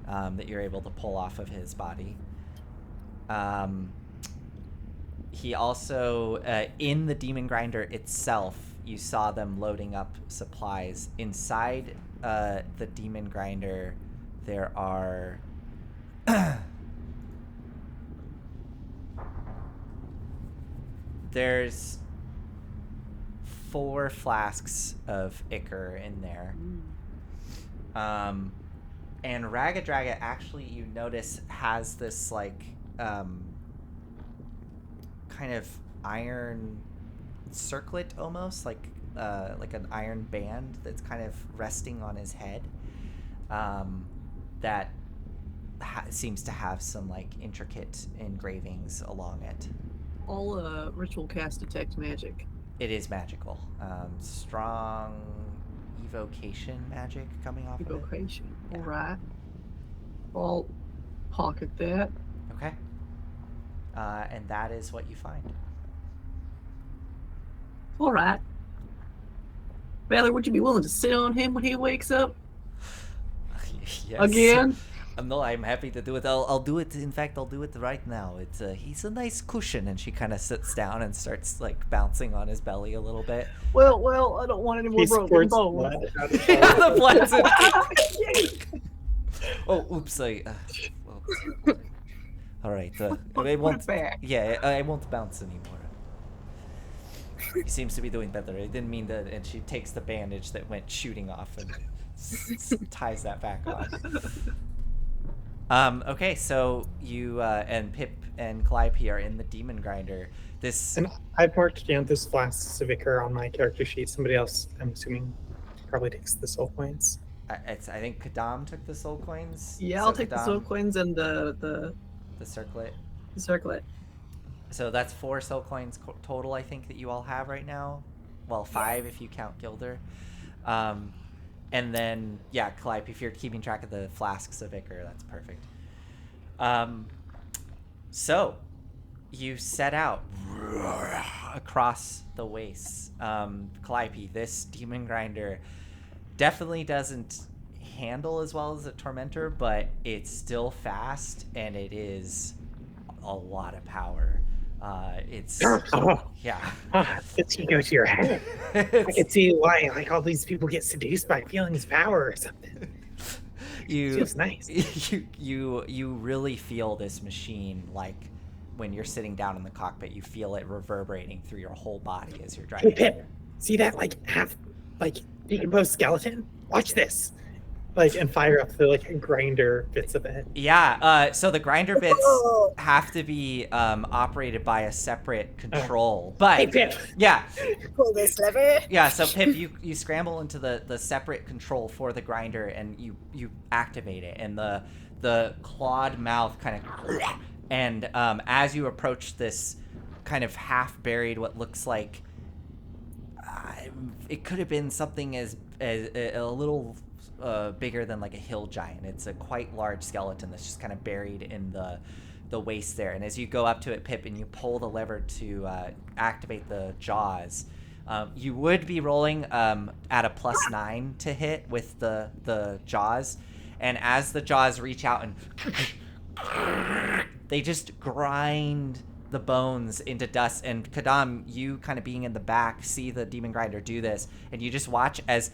that you're able to pull off of his body. He also, in the demon grinder itself, you saw them loading up supplies. Inside the demon grinder, there are... There's 4 flasks of ichor in there. And Ragadraga actually, you notice, has this kind of iron circlet almost, like an iron band that's kind of resting on his head, that seems to have some intricate engravings along it. All ritual cast detect magic. It is magical. Strong evocation magic coming off Evocation. of it. All right. I'll pocket that. Okay. And that is what you find. All right. Valor, would you be willing to sit on him when he wakes up? Yes. Again? No, I'm happy to do it. I'll do it. In fact, I'll do it right now. It's he's a nice cushion, and she kind of sits down and starts bouncing on his belly a little bit. Well, I don't want any more He broken squirts bones. blood out of The blood's in. Yay. Oh, oops! Well, all right. I Put it won't. back. Yeah, I won't bounce anymore. He seems to be doing better. I didn't mean that. And she takes the bandage that went shooting off and ties that back on. Okay, so you and Pip and Calliope are in the demon grinder. This And I've marked down this flasks of ichor on my character sheet. Somebody else, I'm assuming, probably takes the soul coins. I think Kadam took the soul coins. Yeah, so I'll take the soul Kadam, coins and the the circlet. circlet. So that's 4 soul coins total, I think, that you all have right now. Well, 5 if you count Gilder. And then, yeah, Calliope, if you're keeping track of the flasks of Ichor, that's perfect. So, you set out across the wastes. Calliope, this demon grinder definitely doesn't handle as well as a tormentor, but it's still fast and it is a lot of power. It's yeah. It's ego to your head. I can see why like all these people get seduced by feeling his power or something. It feels nice. You really feel this machine like when you're sitting down in the cockpit. You feel it reverberating through your whole body as you're driving. Hey, Pip, see that like half like decomposed skeleton? Watch this. Like and fire up the like grinder bits of it. Yeah, so the grinder bits have to be operated by a separate control. But Hey, Pip. yeah. Pull this lever. Yeah, so Pip, you scramble into the separate control for the grinder and you activate it, and the clawed mouth kind of and as you approach this kind of half buried, what looks like it could have been something as a little bigger than like a hill giant. It's a quite large skeleton that's just kind of buried in the waste there. And as you go up to it, Pip, and you pull the lever to activate the jaws, you would be rolling at a +9 to hit with the jaws. And as the jaws reach out and they just grind the bones into dust. And Kadam, you kind of being in the back, see the demon grinder do this, and you just watch as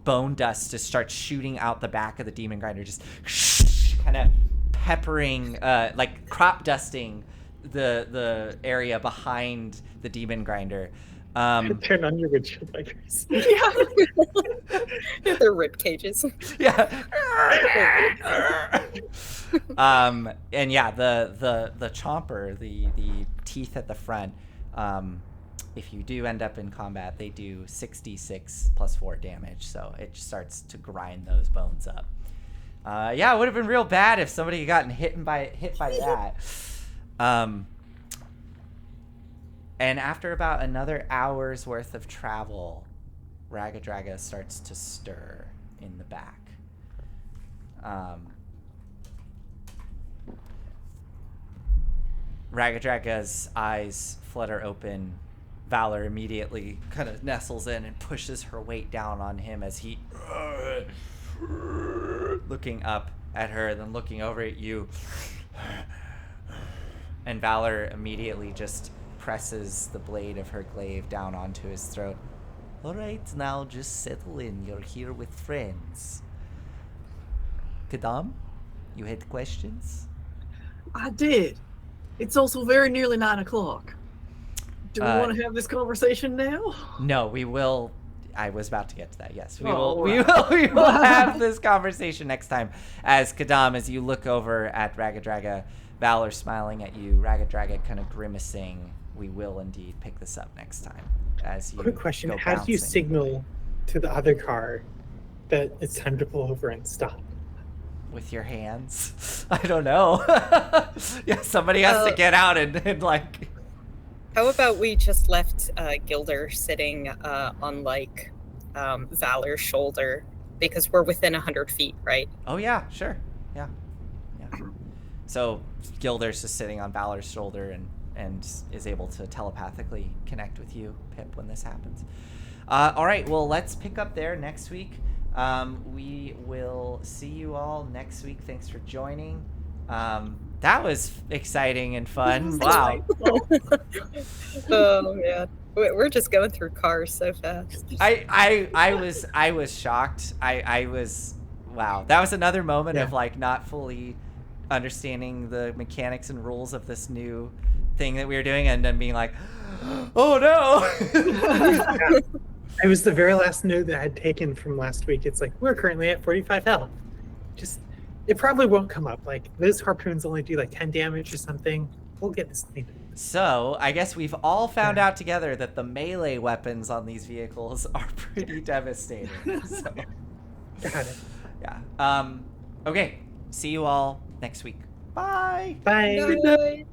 bone dust just starts shooting out the back of the demon grinder, just kind of peppering, like crop dusting the area behind the demon grinder. Turn on your windshield wipers. Yeah. They're rib cages. Yeah. And yeah, the chomper, the teeth at the front, if you do end up in combat, they do 6d6 + 4 damage, so it starts to grind those bones up. Yeah, it would have been real bad if somebody had gotten hit by that. And after about another hour's worth of travel, Ragadraga starts to stir in the back. Ragadraga's eyes flutter open. Valor immediately kind of nestles in and pushes her weight down on him as he looking up at her, then looking over at you. And Valor immediately just presses the blade of her glaive down onto his throat. All right, now just settle in. You're here with friends. Kadam, you had questions? I did. It's also very nearly 9 o'clock. Do we want to have this conversation now? No, we will. I was about to get to that. Yes, we Oh, will. right. We will have this conversation next time. As Kadam, as you look over at Ragadraga, Valor smiling at you, Ragadraga kind of grimacing. We will indeed pick this up next time. As you Quick question: go how do you bouncing. signal to the other car that it's time to pull over and stop? With your hands? I don't know. Yeah, somebody has to get out and like. How about we just left Gilder sitting on like Valor's shoulder, because we're within 100 feet, right? Oh yeah, sure. Yeah. So Gilder's just sitting on Valor's shoulder and is able to telepathically connect with you, Pip, when this happens. All right, well, let's pick up there next week. We will see you all next week. Thanks for joining. That was exciting and fun. Wow. Oh man, we're just going through cars so fast. I was shocked. I was, wow. That was another moment of like not fully understanding the mechanics and rules of this new thing that we were doing, and then being like, oh no. It was the very last note that I had taken from last week. It's like, we're currently at 45 health. Just, it probably won't come up. Like, those harpoons only do like 10 damage or something. We'll get this thing. So, I guess we've all found out together that the melee weapons on these vehicles are pretty devastating. So, Got it. yeah. Okay. See you all next week. Bye. Bye. Good night.